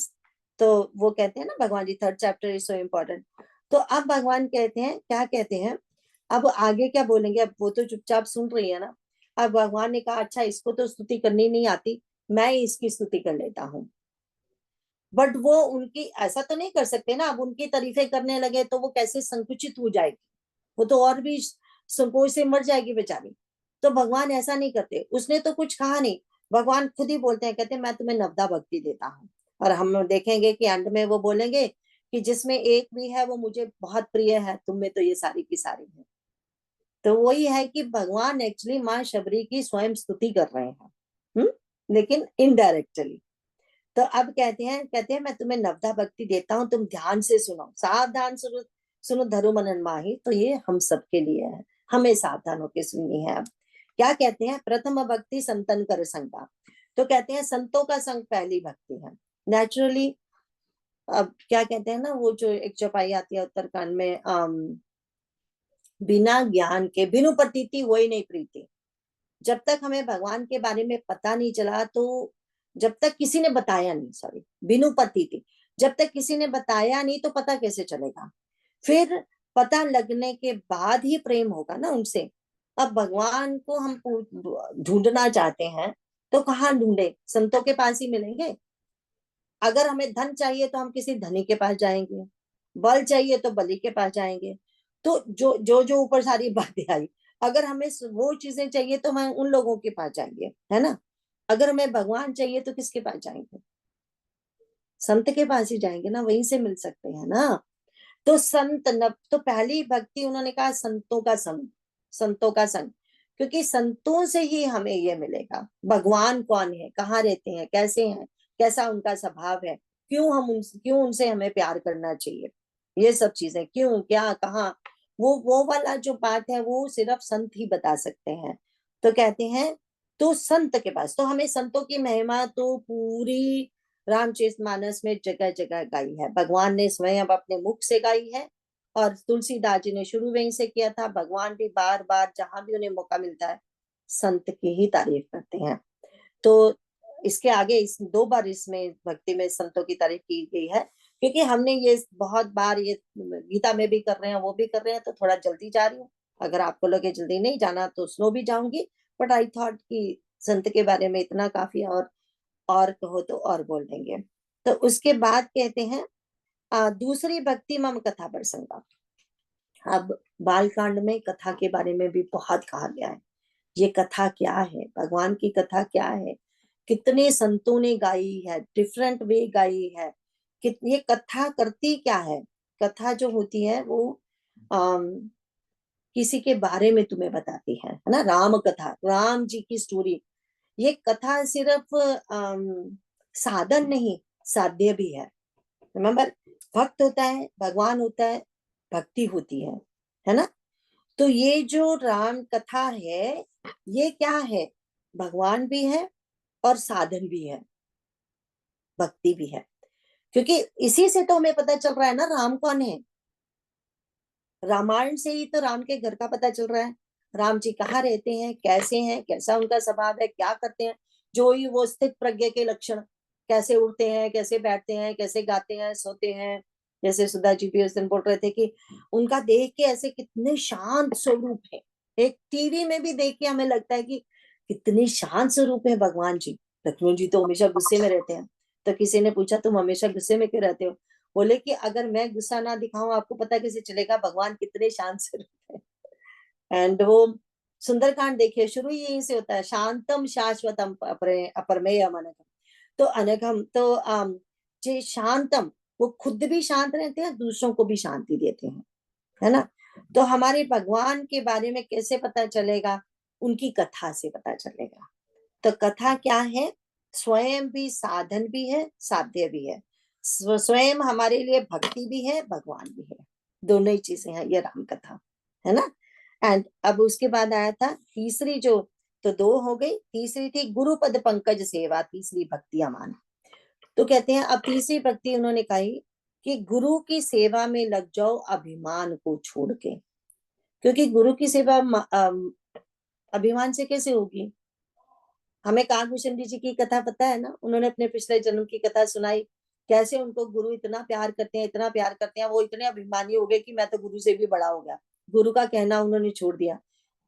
तो वो कहते हैं ना भगवान जी, third chapter is so important. तो अब भगवान कहते हैं, क्या कहते हैं, अब आगे क्या बोलेंगे, अब वो तो चुपचाप सुन रही है ना। अब भगवान ने कहा अच्छा इसको तो स्तुति करनी नहीं आती, मैं इसकी स्तुति कर लेता हूँ। बट वो उनकी ऐसा तो नहीं कर सकते ना, अब उनकी तारीफें करने लगे तो वो कैसे संकुचित हो जाएगी, वो तो और भी संकोच से मर जाएगी बेचारी। तो भगवान ऐसा नहीं करते, उसने तो कुछ कहा नहीं, भगवान खुद ही बोलते हैं, कहते हैं मैं तुम्हें नवदा भक्ति देता हूँ। और हम देखेंगे कि अंत में वो बोलेंगे कि जिसमें एक भी है वो मुझे बहुत प्रिय है, तुम में तो ये सारी की सारी है। तो वही है कि भगवान एक्चुअली माँ शबरी की स्वयं स्तुति कर रहे हैं, लेकिन इनडायरेक्टली। तो अब कहते हैं मैं तुम्हें नवदा भक्ति देता हूँ, तुम ध्यान से सुनो, सावधान सुनो, सुनो धरो मनन माही। तो ये हम सबके लिए है, हमें सावधान होकर सुननी है। अब क्या कहते हैं, प्रथम भक्ति संतन कर संगा। तो कहते हैं संतों का संग पहली भक्ति है नेचुरली। अब क्या कहते हैं ना, वो जो एक चौपाई आती है उत्तरकांड में, बिना ज्ञान के बिनु प्रतीति हो ही नहीं प्रीति। जब तक हमें भगवान के बारे में पता नहीं चला, तो जब तक किसी ने बताया नहीं, सॉरी बिनु प्रतीति, जब तक किसी ने बताया नहीं तो पता कैसे चलेगा। फिर पता लगने के बाद ही प्रेम होगा ना उनसे। अब भगवान को हम ढूंढना चाहते हैं तो कहाँ ढूंढे, संतों के पास ही मिलेंगे। अगर हमें धन चाहिए तो हम किसी धनी के पास जाएंगे, बल चाहिए तो बलि के पास जाएंगे। तो जो जो जो ऊपर सारी बातें आई, अगर हमें वो चीजें चाहिए तो हम उन लोगों के पास जाएंगे, है ना। अगर हमें भगवान चाहिए तो किसके पास जाएंगे, संत के पास ही जाएंगे ना, वहीं से मिल सकते हैं ना। तो संत न, तो पहली भक्ति उन्होंने कहा संतों का संग, संतों का संग, क्योंकि संतों से ही हमें ये मिलेगा भगवान कौन है, कहाँ रहते हैं, कैसे हैं, कैसा उनका स्वभाव है, क्यों उनसे हमें प्यार करना चाहिए, ये सब चीजें क्यों क्या कहाँ, वो वाला जो बात है वो सिर्फ संत ही बता सकते हैं। तो कहते हैं तो संत के पास, तो हमें संतों की महिमा तो पूरी रामचरितमानस में जगह जगह गाई है, भगवान ने स्वयं अपने मुख से गाई है, और तुलसीदास जी ने शुरू वहीं से किया था। भगवान भी बार बार जहां भी उन्हें मौका मिलता है संत की ही तारीफ करते हैं। तो इसके आगे इस 2 बार इसमें भक्ति में संतों की तारीफ की गई है, क्योंकि हमने ये बहुत बार ये गीता में भी कर रहे हैं, वो भी कर रहे हैं, तो थोड़ा जल्दी जा रही हूँ। अगर आपको लगे जल्दी नहीं जाना तो स्लो भी जाऊंगी, बट आई थॉट कि संत के बारे में इतना काफी, और कहो तो और बोल देंगे। तो उसके बाद कहते हैं दूसरी भक्ति मम कथा प्रसंगा। अब बालकांड में कथा के बारे में भी बहुत कहा गया है, ये कथा क्या है, भगवान की कथा क्या है, कितने संतों ने गाई है, डिफरेंट वे गाई है, ये कथा करती क्या है। कथा जो होती है वो किसी के बारे में तुम्हें बताती है ना, राम कथा, राम जी की स्टोरी। ये कथा सिर्फ साधन नहीं, साध्य भी है। रिमेम्बर, भक्त होता है, भगवान होता है, भक्ति होती है ना। तो ये जो राम कथा है, ये क्या है, भगवान भी है और साधन भी है, भक्ति भी है। क्योंकि इसी से तो हमें पता चल रहा है ना राम कौन है। रामायण से ही तो राम के घर का पता चल रहा है, राम जी कहाँ रहते हैं, कैसे हैं, कैसा उनका स्वभाव है, क्या करते हैं, जो ही वो स्थित प्रज्ञ के लक्षण, कैसे उठते हैं, कैसे बैठते हैं, कैसे गाते हैं, सोते हैं। जैसे सुधा जी भी उस दिन बोल रहे थे कि उनका देख के ऐसे कितने शांत स्वरूप है। एक टीवी में भी देख के हमें लगता है कि कितने शांत स्वरूप है भगवान जी। लक्ष्मण जी तो हमेशा गुस्से में रहते हैं। तो किसी ने पूछा तुम हमेशा गुस्से में क्यों रहते हो? बोले कि अगर मैं गुस्सा ना दिखाऊं, आपको पता कैसे चलेगा भगवान कितने शांत स्वरूप है। एंड वो सुंदरकांड देखिए, शुरू ही यहीं से होता है, शांतम शाश्वतम अपरमेय अनघम। तो अनघम तो जे शांतम, वो खुद भी शांत रहते हैं, दूसरों को भी शांति देते हैं, है ना। तो हमारे भगवान के बारे में कैसे पता चलेगा? उनकी कथा से पता चलेगा। तो कथा क्या है? स्वयं भी साधन भी है, साध्य भी है। स्वयं हमारे लिए भक्ति भी है, भगवान भी है, दोनों ही चीजें हैं ये राम कथा, है ना। एंड अब उसके बाद आया था तीसरी, जो तो दो हो गई, तीसरी थी गुरु पद पंकज सेवा, तीसरी भक्ति अमान। तो कहते हैं अब तीसरी भक्ति उन्होंने कही कि गुरु की सेवा में लग जाओ अभिमान को छोड़ के। क्योंकि गुरु की सेवा अभिमान से कैसे होगी? हमें काकभूषण जी की कथा पता है ना, उन्होंने अपने पिछले जन्म की कथा सुनाई, कैसे उनको गुरु इतना प्यार करते हैं, इतना प्यार करते हैं, वो इतने अभिमानी हो गए कि मैं तो गुरु से भी बड़ा हो गया, गुरु का कहना उन्होंने छोड़ दिया।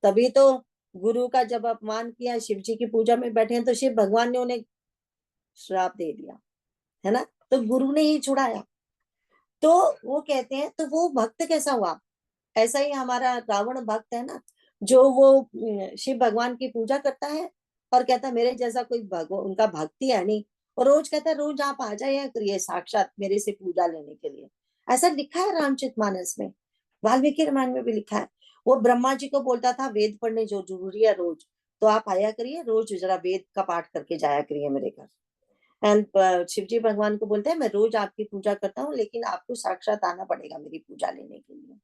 तभी तो गुरु का जब अपमान किया, शिव जी की पूजा में बैठे हैं, तो शिव भगवान ने उन्हें श्राप दे दिया, है ना। तो गुरु ने ही छुड़ाया। तो वो कहते हैं, तो वो भक्त कैसा हुआ? ऐसा ही हमारा रावण भक्त है ना, जो वो शिव भगवान की पूजा करता है और कहता है मेरे जैसा कोई उनका भक्ति है नहीं, और रोज कहता है रोज आप आ जाए करिए साक्षात मेरे से पूजा लेने के लिए। ऐसा लिखा है रामचरितमानस में, वाल्मीकि रामायण में भी लिखा है। वो ब्रह्मा जी को बोलता था वेद पढ़ने जो जरूरी है रोज, तो आप आया करिए रोज, जरा वेद का पाठ करके जाया करिए मेरे घर। एंड शिव जी भगवान को बोलते हैं मैं रोज आपकी पूजा करता हूँ, लेकिन आपको साक्षात आना पड़ेगा मेरी पूजा लेने के लिए।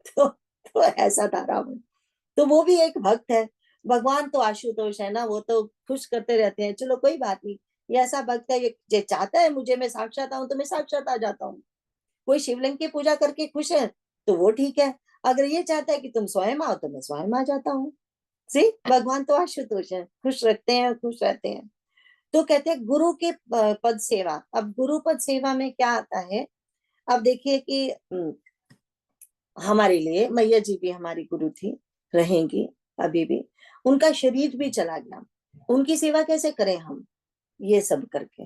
तो ऐसा था रावण। तो वो भी एक भक्त है। भगवान तो आशुतोष है ना, वो तो खुश करते रहते हैं, चलो कोई बात नहीं, ये ऐसा भक्त है, ये चाहता है मुझे मैं साक्षात आऊं तो मैं साक्षात आ जाता हूँ। कोई शिवलिंग की पूजा करके खुश है तो वो ठीक है, अगर ये चाहता है कि तुम स्वयं आओ तो मैं स्वयं आ जाता हूँ। सी, भगवान तो आशुतोष है, खुश रखते हैं, खुश रहते हैं। तो कहते हैं गुरु के पद सेवा। अब गुरु पद सेवा में क्या आता है? अब देखिए कि हमारे लिए मैया जी भी हमारी गुरु थी, रहेंगी अभी भी। उनका शरीर भी चला गया, उनकी सेवा कैसे करें हम? ये सब करके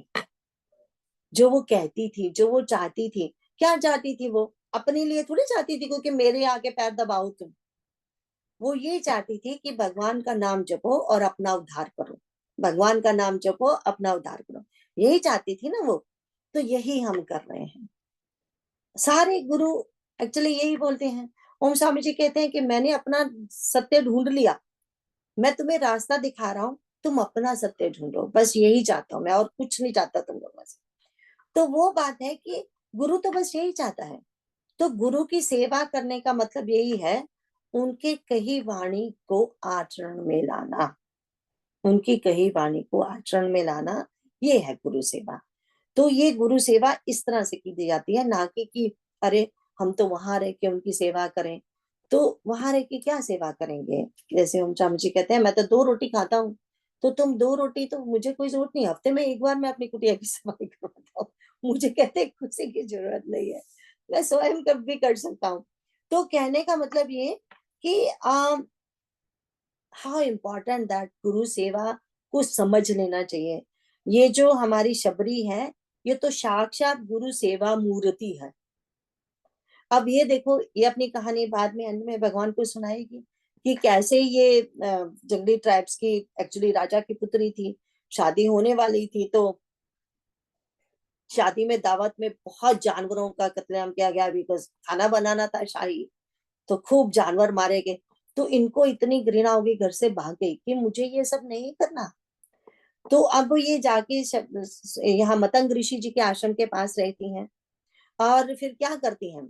जो वो कहती थी, जो वो चाहती थी, क्या चाहती थी वो? अपने लिए थोड़ी चाहती थी क्योंकि मेरे आके पैर दबाओ तुम। वो ये चाहती थी कि भगवान का नाम जपो और अपना उद्धार करो, भगवान का नाम जपो अपना उद्धार करो, यही चाहती थी ना वो। तो यही हम कर रहे हैं। सारे गुरु एक्चुअली यही बोलते हैं। ओम स्वामी जी कहते हैं कि मैंने अपना सत्य ढूंढ लिया, मैं तुम्हें रास्ता दिखा रहा हूँ, तुम अपना सत्य ढूंढो, बस यही चाहता हूँ मैं, और कुछ नहीं चाहता तुम लोगों से। तो वो बात है कि गुरु तो बस यही चाहता है। तो गुरु की सेवा करने का मतलब यही है, उनके कही वाणी को आचरण में लाना, उनकी कही वाणी को आचरण में लाना, ये है गुरु सेवा। तो ये गुरु सेवा इस तरह से की जाती है, ना कि अरे हम तो वहां रह के उनकी सेवा करें। तो वहां रह के क्या सेवा करेंगे? जैसे हम स्वामी जी कहते हैं मैं तो 2 रोटी खाता हूँ, तो तुम 2 रोटी, तो मुझे कोई जरूरत नहीं, हफ्ते में एक बार मैं अपनी कुटिया की सफाई करवाता हूँ, मुझे कहते किसी की जरूरत नहीं है, मैं स्वयं कब भी कर सकता हूँ। तो कहने का मतलब ये कि हाउ इम्पोर्टेंट दैट गुरु सेवा को समझ लेना चाहिए। ये जो हमारी शबरी है, ये तो साक्षात गुरु सेवा मूर्ति है। अब ये देखो, ये अपनी कहानी बाद में अंत में भगवान को सुनाएगी कि कैसे ये जंगली ट्राइब्स की, एक्चुअली राजा की पुत्री थी, शादी होने वाली थी, तो शादी में दावत में बहुत जानवरों का कत्लेआम किया गया, बिकॉज खाना बनाना था शाही। तो खूब जानवर मारे गए। तो इनको इतनी घृणा होगी, घर से भाग गई कि मुझे ये सब नहीं करना। तो अब ये जाके यहाँ मतंग ऋषि जी के आश्रम के पास रहती हैं, और फिर क्या करती हैं,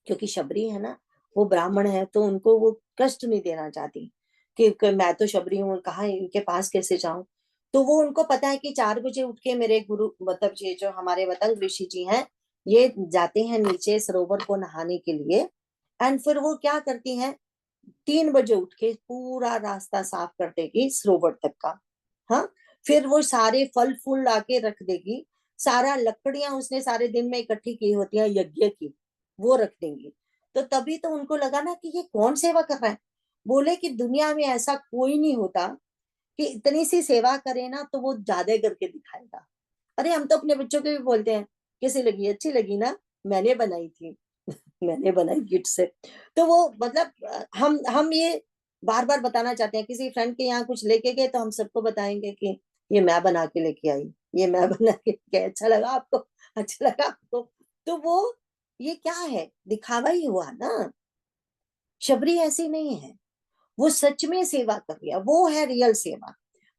क्योंकि शबरी है ना, वो ब्राह्मण है, तो उनको वो कष्ट नहीं देना चाहती कि मैं तो शबरी हूँ, कहाँ इनके पास कैसे जाऊं। तो वो उनको पता है कि 4 बजे उठ के मेरे गुरु, मतलब ये जो हमारे मतंग ऋषि जी हैं, ये जाते हैं नीचे सरोवर को नहाने के लिए। एंड फिर वो क्या करती हैं, 3 बजे उठ के पूरा रास्ता साफ कर देगी सरोवर तक का। हाँ, फिर वो सारे फल फूल लाके रख देगी, सारा लकड़ियां उसने सारे दिन में इकट्ठी की होती हैं यज्ञ की, वो रख देंगी। तो तभी तो उनको लगा ना कि ये कौन सेवा कर रहा है। बोले कि दुनिया में ऐसा कोई नहीं होता कि इतनी सी सेवा करे ना तो वो ज्यादा करके दिखाएगा। अरे हम तो अपने बच्चों के भी बोलते हैं, कैसी लगी, अच्छी लगी ना, मैंने बनाई थी, मैंने बनाई गिफ्ट से। तो वो मतलब हम ये बार बार बताना चाहते हैं, किसी फ्रेंड के यहाँ कुछ लेके गए तो हम सबको बताएंगे कि ये मैं बना के लेके आई, ये मैं बना के लेके आई, अच्छा लगा आपको, अच्छा लगा आपको। तो वो ये क्या है, दिखावा ही हुआ ना। शबरी ऐसी नहीं है, वो सच में सेवा कर रही है, वो है रियल सेवा।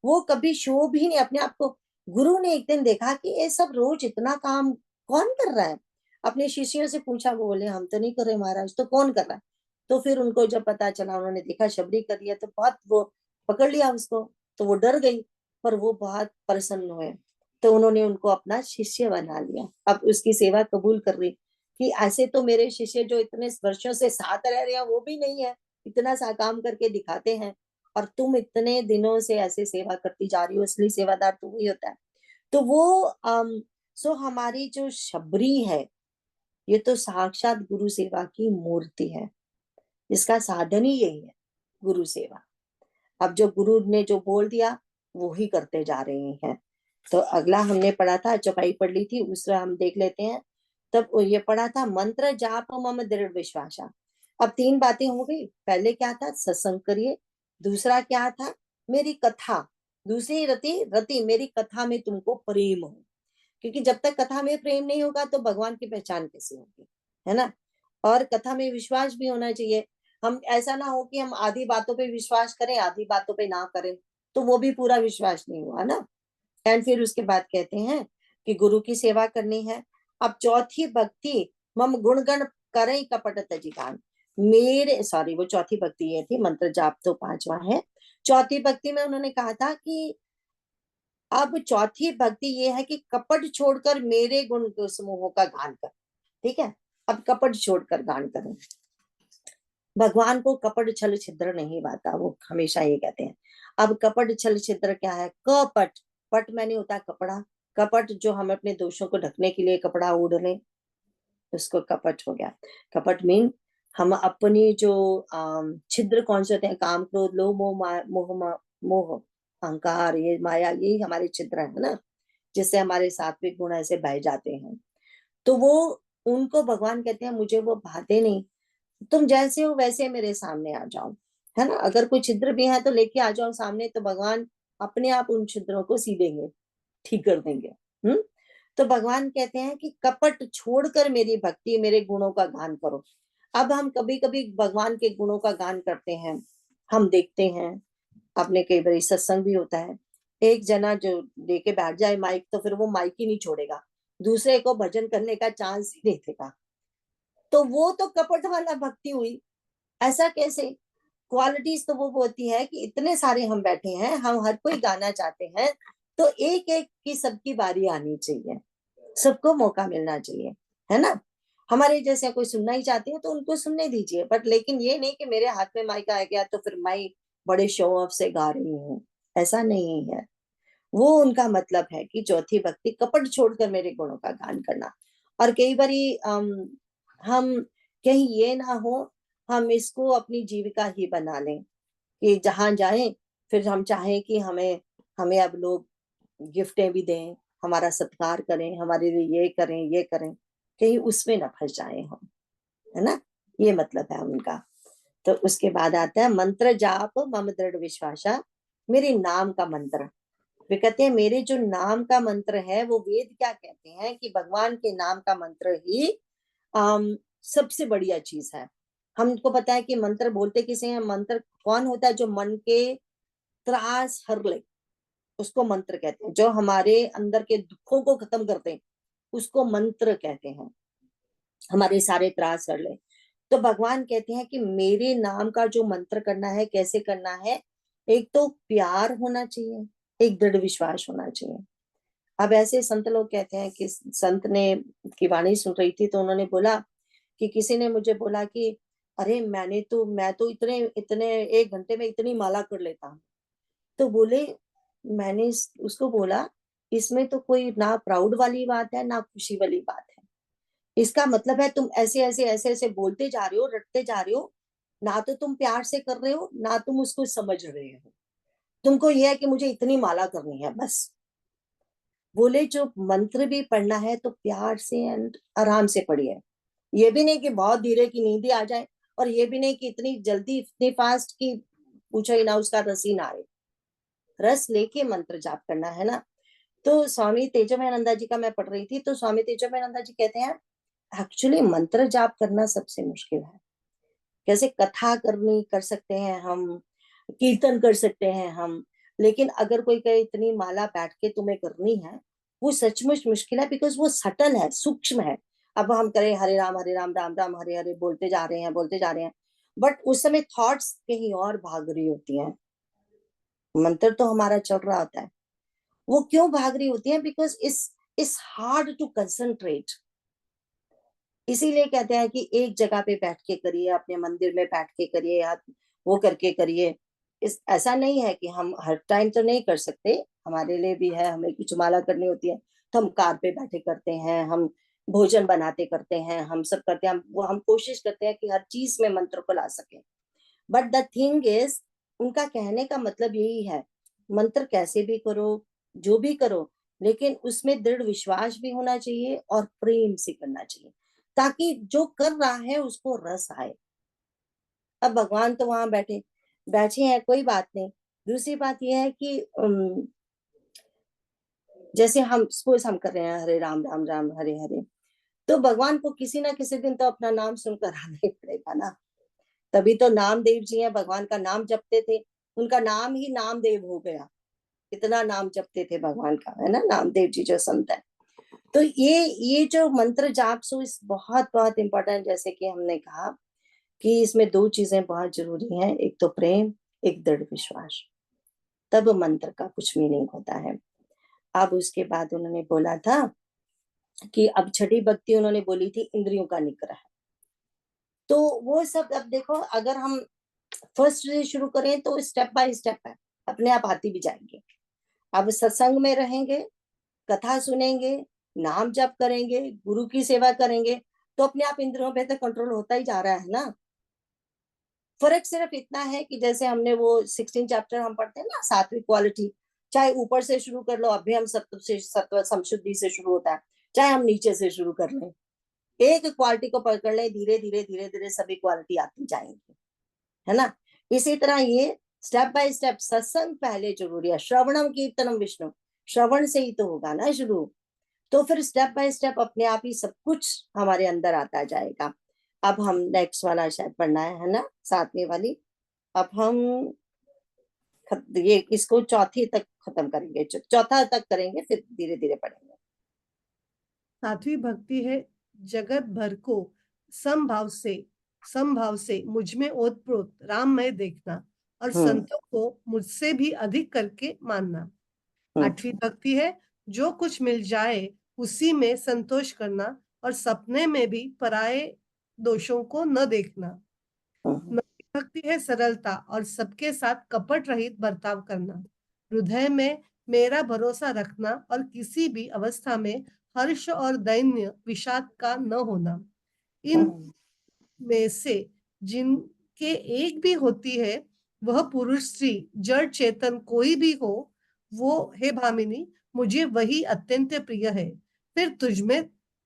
वो कभी शो भी नहीं अपने आप को। गुरु ने एक दिन देखा कि ये सब रोज इतना काम कौन कर रहा है, अपने शिष्यों से पूछा, वो बोले हम तो नहीं कर रहे महाराज, तो कौन कर रहा है। तो फिर उनको जब पता चला, उन्होंने देखा शबरी कर रही है, तो बहुत वो पकड़ लिया उसको। तो वो डर गई, पर वो बहुत प्रसन्न हुए। तो उन्होंने उनको अपना शिष्य बना लिया, अब उसकी सेवा कबूल कर रही कि ऐसे तो मेरे शिष्य जो इतने वर्षों से साथ रह रहे हैं वो भी नहीं है, इतना सा काम करके दिखाते हैं, और तुम इतने दिनों से ऐसे सेवा करती जा रही हो, असली सेवादार तो वही होता है। तो वो सो हमारी जो शबरी है, ये तो साक्षात गुरु सेवा की मूर्ति है, इसका साधन ही यही है, गुरु सेवा। अब जो गुरु ने जो बोल दिया वो ही करते जा रहे हैं। तो अगला हमने पढ़ा था, चौपाई पढ़ ली थी, दूसरा हम देख लेते हैं। तब ये पढ़ा था, मंत्र जाप मम दृढ़ विश्वासा। अब 3 बातें हो गई। पहले क्या था, सत्संग करिए। दूसरा क्या था, मेरी कथा। दूसरी रति रति मेरी कथा में तुमको प्रेम हो, क्योंकि जब तक कथा में प्रेम नहीं होगा तो भगवान की पहचान कैसे होगी, है ना। और कथा में विश्वास भी होना चाहिए। हम ऐसा ना हो कि हम आधी बातों पे विश्वास करें, आधी बातों पे ना करें, तो वो भी पूरा विश्वास नहीं हुआ ना। एंड फिर उसके बाद कहते हैं कि गुरु की सेवा करनी है। अब चौथी भक्ति, मम गुणगण करें कपट तजिगान। मेरे सॉरी, वो चौथी भक्ति ये थी, मंत्र जाप तो 5वां है। चौथी भक्ति में उन्होंने कहा था कि अब चौथी भक्ति ये है कि कपट छोड़कर मेरे गुण समूहों का गान कर। ठीक है, अब कपट छोड़कर गान करें। भगवान को कपट छल छिद्र नहीं भाता, वो हमेशा ये कहते हैं। अब कपट छल छिद्र क्या है, कपट, पट मैंने होता है कपड़ा, कपट जो हम अपने दोषों को ढकने के लिए कपड़ा ओढ़ लें, उसको कपट हो गया। कपट मीन हम अपनी जो छिद्र कौन से होते हैं, काम क्रोध लोभ मोह मोह अहंकार, ये माया, यही हमारे छिद्र है ना, जिससे हमारे सात्विक गुण ऐसे बह जाते हैं। तो वो उनको भगवान कहते हैं मुझे वो भाते नहीं, तुम जैसे हो वैसे मेरे सामने आ जाओ, है ना। अगर कोई छिद्र भी है तो लेके आ जाओ सामने, तो भगवान अपने आप उन छिद्रों को सी देंगे, ठीक कर देंगे। तो भगवान कहते हैं कि कपट छोड़कर मेरी भक्ति, मेरे गुणों का गान करो। अब हम कभी कभी भगवान के गुणों का गान करते हैं, हम देखते हैं, अपने कई बार सत्संग भी होता है, एक जना जो लेके बैठ जाए माइक, तो फिर वो माइक ही नहीं छोड़ेगा, दूसरे को भजन करने का चांस ही नहीं देगा। तो वो तो कपट वाला भक्ति हुई। ऐसा कैसे, क्वालिटीज तो वो होती है कि इतने सारे हम बैठे हैं, हम हर कोई गाना चाहते हैं, तो एक एक की सबकी बारी आनी चाहिए, सबको मौका मिलना चाहिए, है ना। हमारे जैसे कोई सुनना ही चाहते हैं तो उनको सुनने दीजिए, बट लेकिन ये नहीं कि मेरे हाथ में माइक आ गया तो फिर मैं बड़े शो ऑफ से गा रही हूँ, ऐसा नहीं है। वो उनका मतलब है कि चौथी भक्ति कपट छोड़कर मेरे गुणों का गान करना। और कई बारी हम कहीं ये ना हो, हम इसको अपनी जीविका ही बना लें कि जहां जाएं फिर हम चाहें कि हमें हमें अब लोग गिफ्टें भी दें, हमारा सत्कार करें, हमारे लिए ये करें ये करें, कहीं उसमें न फंस जाएं हम, है ना। ये मतलब है उनका। तो उसके बाद आता है मंत्र जाप मम दृढ़ विश्वासा, मेरे नाम का मंत्र। वे कहते हैं मेरे जो नाम का मंत्र है, वो वेद क्या कहते हैं कि भगवान के नाम का मंत्र ही सबसे बढ़िया चीज है। हमको पता है कि मंत्र बोलते किसे हैं। मंत्र कौन होता है? जो मन के त्रास हर ले, उसको मंत्र कहते हैं। जो हमारे अंदर के दुखों को खत्म करते हैं, उसको मंत्र कहते हैं। हमारे सारे त्रास हर ले। तो भगवान कहते हैं कि मेरे नाम का जो मंत्र करना है, कैसे करना है? एक तो प्यार होना चाहिए, एक दृढ़ विश्वास होना चाहिए। अब ऐसे संत लोग कहते हैं कि संत ने की वाणी सुन रही थी, तो उन्होंने बोला कि किसी ने मुझे बोला कि अरे मैं तो इतने इतने 1 घंटे में इतनी माला कर लेता हूँ। तो बोले, मैंने उसको बोला, इसमें तो कोई ना प्राउड वाली बात है ना खुशी वाली बात है। इसका मतलब है तुम ऐसे ऐसे ऐसे ऐसे बोलते जा रहे हो, रटते जा रहे हो, ना तो तुम प्यार से कर रहे हो, ना तुम उसको समझ रहे हो। तुमको यह है कि मुझे इतनी माला करनी है बस। बोले जो मंत्र भी पढ़ना है तो प्यार से एंड आराम से पढ़िए। ये भी नहीं कि बहुत धीरे की नींद आ जाए, और ये भी नहीं कि इतनी जल्दी इतनी फास्ट की पूछो ही ना, उसका रस ही ना आए। रस लेके मंत्र जाप करना है ना। तो स्वामी तेजोमयानंदा जी का मैं पढ़ रही थी, तो स्वामी तेजोमयानंदा जी कहते हैं एक्चुअली मंत्र जाप करना सबसे मुश्किल है। कैसे कथा करनी कर सकते हैं हम, कीर्तन कर सकते हैं हम, लेकिन अगर कोई कहे इतनी माला बैठ के तुम्हें करनी है, वो सचमुच मुश्किल है। बिकॉज वो सटल है, सूक्ष्म है। अब हम करें हरे राम राम राम हरे हरे बोलते जा रहे हैं, बोलते जा रहे हैं, बट उस समय थॉट्स कहीं और भाग रही होती हैं। मंत्र तो हमारा चल रहा होता है, वो क्यों भाग रही होती है? Because it's hard to concentrate. इसीलिए कहते हैं कि एक जगह पे बैठ के करिए, अपने मंदिर में बैठ के करिए, या वो करके करिए। इस ऐसा नहीं है कि हम हर टाइम तो नहीं कर सकते, हमारे लिए भी है, हमें कुछ माला करनी होती है तो हम कार पे बैठे करते हैं, हम भोजन बनाते करते हैं, हम सब करते हैं। हम कोशिश करते हैं कि हर चीज में मंत्र को ला सके। बट द थिंग इज, उनका कहने का मतलब यही है, मंत्र कैसे भी करो, जो भी करो, लेकिन उसमें दृढ़ विश्वास भी होना चाहिए और प्रेम से करना चाहिए, ताकि जो कर रहा है उसको रस आए। अब भगवान तो वहां बैठे हैं, कोई बात नहीं। दूसरी बात यह है कि जैसे हम सपोज हम कर रहे हैं हरे राम राम राम हरे हरे, तो भगवान को किसी ना किसी दिन तो अपना नाम सुनकर आना ही पड़ेगा ना। तभी तो नामदेव जी हैं, भगवान का नाम जपते थे, उनका नाम ही नामदेव हो गया। इतना नाम जपते थे भगवान का, है ना, नामदेव जी जो संत है। तो ये जो मंत्र जाप सो इस बहुत बहुत इंपॉर्टेंट, जैसे कि हमने कहा कि इसमें 2 चीजें बहुत जरूरी हैं, एक तो प्रेम, एक दृढ़ विश्वास। तब मंत्र का कुछ मीनिंग होता है। अब उसके बाद उन्होंने बोला था कि अब छठी भक्ति उन्होंने बोली थी इंद्रियों का निग्रह। तो वो सब अब देखो, अगर हम फर्स्ट से शुरू करें तो स्टेप बाय स्टेप है, अपने आप आती भी जाएंगे। अब सत्संग में रहेंगे, कथा सुनेंगे, नाम जप करेंगे, गुरु की सेवा करेंगे, तो अपने आप इंद्रियों पे तो कंट्रोल होता ही जा रहा है ना। फर्क सिर्फ इतना है कि जैसे हमने वो 16 चैप्टर हम पढ़ते हैं ना, 7वीं क्वालिटी, चाहे ऊपर से शुरू कर लो, अभी हम सत्व समशुद्धि से शुरू होता है, चाहे हम नीचे से शुरू कर लें, एक क्वालिटी को पकड़ लें, धीरे धीरे धीरे धीरे सभी क्वालिटी आती जाएंगी, है ना। इसी तरह ये स्टेप बाय स्टेप, सत्संग पहले जरूरी है, श्रवणम कीर्तनम विष्णु, श्रवण से ही तो होगा ना शुरू। तो फिर स्टेप बाय स्टेप अपने आप ही सब कुछ हमारे अंदर आता जाएगा। अब हम नेक्स्ट वाला शायद पढ़ना है ना, 7वीं वाली। अब हम ये इसको चौथी तक खत्म करेंगे, चौथा तक करेंगे, फिर धीरे धीरे पढ़ेंगे। 7वीं भक्ति है जगत भर को समभाव से मुझ में ओतप्रोत राममय देखना और संतों को मुझसे भी अधिक करके मानना। 8वीं भक्ति है जो कुछ मिल जाए उसी में संतोष करना और सपने में भी पराये दोषों को न देखना। 9वीं भक्ति है सरलता और सबके साथ कपट रहित बर्ताव करना, हृदय में मेरा भरोसा रखना और किसी भी अवस्था में हर्ष और दैन्य विषाद का न होना। इन में से जिनके एक भी होती है, वह पुरुष स्त्री जड़ चेतन कोई भी हो, वो हे भामिनी मुझे वही अत्यंत प्रिय है। फिर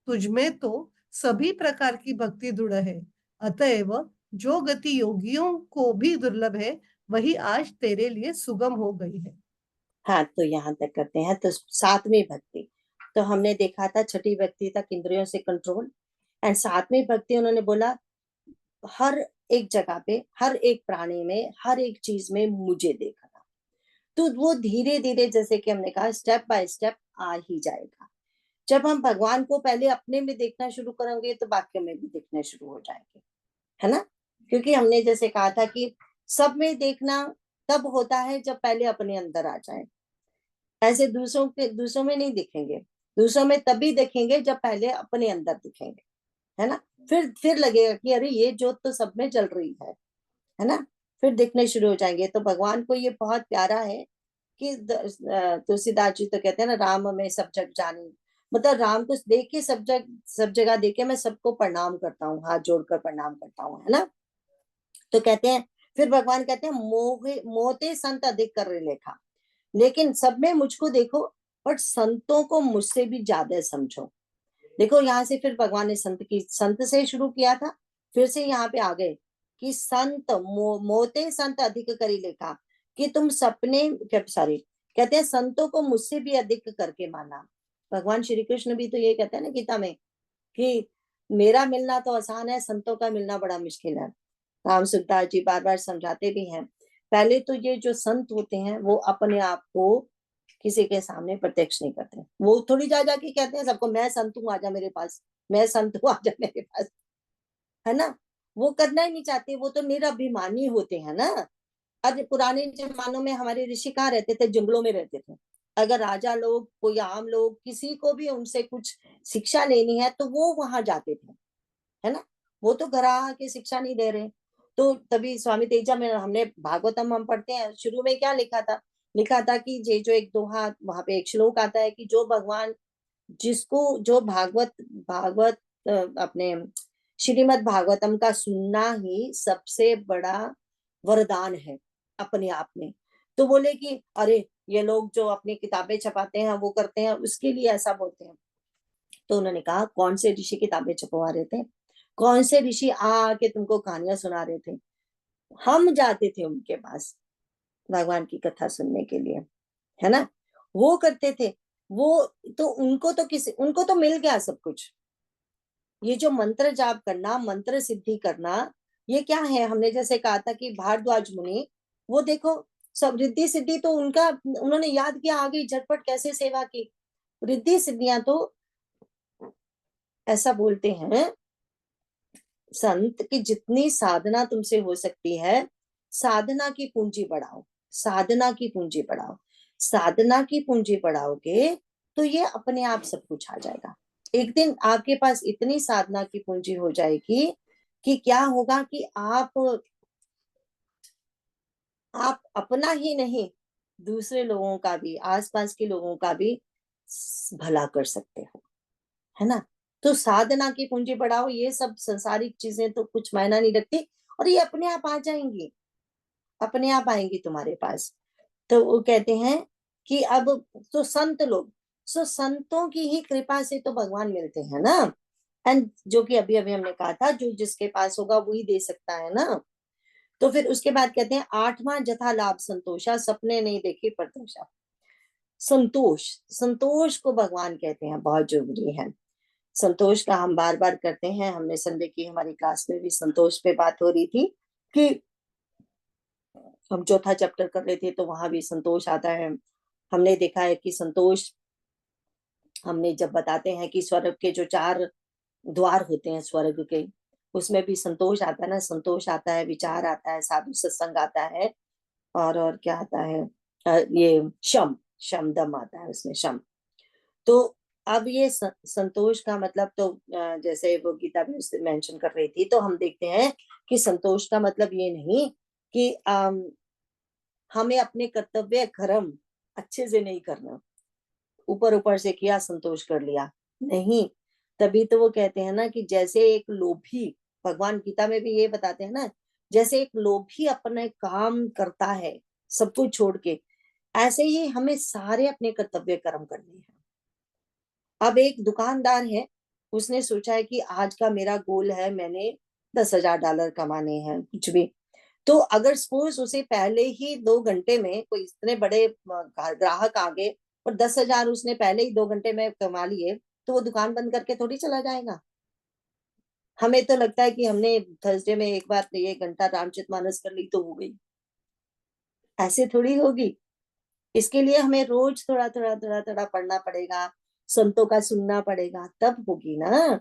तुझमें तो सभी प्रकार की भक्ति दृढ़ है, अतएव जो गति योगियों को भी दुर्लभ है, वही आज तेरे लिए सुगम हो गई है। हाँ, तो यहाँ तक करते हैं। तो 7वीं भक्ति तो हमने देखा था, छठी भक्ति तक इंद्रियों से कंट्रोल, एंड 7वीं भक्ति उन्होंने बोला हर एक जगह पे, हर एक प्राणी में, हर एक चीज में मुझे देखना। तो वो धीरे धीरे, जैसे कि हमने कहा, स्टेप बाय स्टेप आ ही जाएगा। जब हम भगवान को पहले अपने में देखना शुरू करेंगे तो बाकी में भी देखने शुरू हो जाएंगे, है ना। क्योंकि हमने जैसे कहा था कि सब में देखना तब होता है जब पहले अपने अंदर आ जाए। ऐसे दूसरों में नहीं दिखेंगे, दूसरों में तभी दिखेंगे जब पहले अपने अंदर दिखेंगे, है ना। फिर लगेगा कि अरे ये जोत तो सब में जल रही है ना। फिर दिखने शुरू हो जाएंगे। तो भगवान को ये बहुत प्यारा है कि तुलसीदास जी तो कहते हैं ना, राम में सब जग जानी, मतलब राम को देख के सब जगह देख के मैं सबको प्रणाम करता हूँ, हाथ जोड़कर प्रणाम करता हूँ, है ना। तो कहते हैं, फिर भगवान कहते हैं, मोहते संत अधिक कर लेखा, लेकिन सब में मुझको देखो, पर संतों को मुझसे भी ज्यादा समझो। देखो यहाँ से फिर भगवान ने संत से शुरू किया था, फिर से यहाँ पे आ गए कि संत मोते संत अधिक करी लेखा, कि तुम सपने, सॉरी, कहते हैं संतों को मुझसे भी अधिक करके माना। भगवान श्री कृष्ण भी तो ये कहते हैं ना गीता में कि मेरा मिलना तो आसान है, संतों का मिलना बड़ा मुश्किल है। राम सुखदास जी बार बार समझाते भी हैं। पहले तो ये जो संत होते हैं वो अपने आप को किसी के सामने प्रत्यक्ष नहीं करते, वो थोड़ी जा जाके कहते हैं सबको, मैं संत हूँ आजा मेरे पास, मैं संत हूँ आजा मेरे पास, है ना। वो करना ही नहीं चाहते, वो तो निराभिमानी होते हैं ना। अरे पुराने जमानों में हमारे ऋषि कहाँ रहते थे? जंगलों में रहते थे। अगर राजा लोग, कोई आम लोग, किसी को भी उनसे कुछ शिक्षा लेनी है तो वो वहां जाते थे, है ना। वो तो घर आके शिक्षा नहीं दे रहे। तो तभी स्वामी तेजा में हमने भागवतम हम पढ़ते हैं, शुरू में क्या लिखा था कि ये जो एक दोहा, वहां पे एक श्लोक आता है कि जो भगवान, जिसको जो भागवत भागवत अपने श्रीमद् भागवतम का सुनना ही सबसे बड़ा वरदान है अपने आप में। तो बोले कि अरे ये लोग जो अपनी किताबें छपाते हैं, वो करते हैं, उसके लिए ऐसा बोलते हैं। तो उन्होंने कहा, कौन से ऋषि किताबें छपवा रहे थे? कौन से ऋषि आके तुमको कहानियां सुना रहे थे? हम जाते थे उनके पास भगवान की कथा सुनने के लिए, है ना। वो करते थे। वो तो उनको तो मिल गया सब कुछ। ये जो मंत्र जाप करना, मंत्र सिद्धि करना, ये क्या है? हमने जैसे कहा था कि भारद्वाज मुनि, वो देखो, सब रिद्धि सिद्धि तो उनका, उन्होंने याद किया, आ गई झटपट, कैसे सेवा की। रिद्धि सिद्धियां तो ऐसा बोलते हैं संत कि जितनी साधना तुमसे हो सकती है, साधना की पूंजी बढ़ाओ, साधना की पूंजी बढ़ाओ, साधना की पूंजी बढ़ाओगे तो ये अपने आप सब कुछ आ जाएगा। एक दिन आपके पास इतनी साधना की पूंजी हो जाएगी कि क्या होगा कि आप अपना ही नहीं, दूसरे लोगों का भी, आसपास के लोगों का भी भला कर सकते हो, है ना। तो साधना की पूंजी बढ़ाओ, ये सब संसारिक चीजें तो कुछ मायना नहीं रखती, और ये अपने आप आ जाएंगी, अपने आप आएंगी तुम्हारे पास। तो वो कहते हैं कि अब तो संत लोग, संतों की ही कृपा से तो भगवान मिलते हैं ना। एंड जो कि अभी अभी हमने कहा था, जो जिसके पास होगा वही दे सकता है ना। तो फिर उसके बाद कहते हैं, आठवां जथा लाभ संतोषा, सपने नहीं देखे परतोषा। संतोष, संतोष को भगवान कहते हैं, बहुत जरूरी है। संतोष का हम बार बार करते हैं। हमने संडे की हमारी क्लास में भी संतोष पे बात हो रही थी कि हम चौथा चैप्टर कर रहे थे, तो वहां भी संतोष आता है। हमने देखा है कि संतोष, हमने जब बताते हैं कि स्वर्ग के जो 4 द्वार होते हैं स्वर्ग के, उसमें भी संतोष आता है ना। संतोष आता है, विचार आता है, साधु सत्संग आता है, और क्या आता है, ये शम, शम दम आता है उसमें, शम। तो अब ये संतोष का मतलब तो जैसे वो गीता भी मेंशन कर रही थी, तो हम देखते हैं कि संतोष का मतलब ये नहीं कि हमें अपने कर्तव्य कर्म अच्छे से नहीं करना, ऊपर ऊपर से किया, संतोष कर लिया, नहीं। तभी तो वो कहते हैं ना कि जैसे एक लोभी, भगवान गीता में भी ये बताते हैं ना, जैसे एक लोभी अपने काम करता है सब कुछ छोड़ के, ऐसे ही हमें सारे अपने कर्तव्य कर्म करने हैं। अब एक दुकानदार है, उसने सोचा है कि आज का मेरा गोल है, मैंने $10,000 कमाने हैं, कुछ भी। तो अगर सपोज उसे पहले ही 2 घंटे में कोई इतने बड़े ग्राहक आ गए और 10,000 उसने पहले ही 2 घंटे में कमा लिए, तो वो दुकान बंद करके थोड़ी चला जाएगा। हमें तो लगता है कि हमने थर्सडे में एक बार 1 घंटा रामचरितमानस कर ली तो हो गई, ऐसे थोड़ी होगी। इसके लिए हमें रोज थोड़ा थोड़ा थोड़ा थोड़ा पढ़ना पड़ेगा, संतों का सुनना पड़ेगा, तब होगी ना।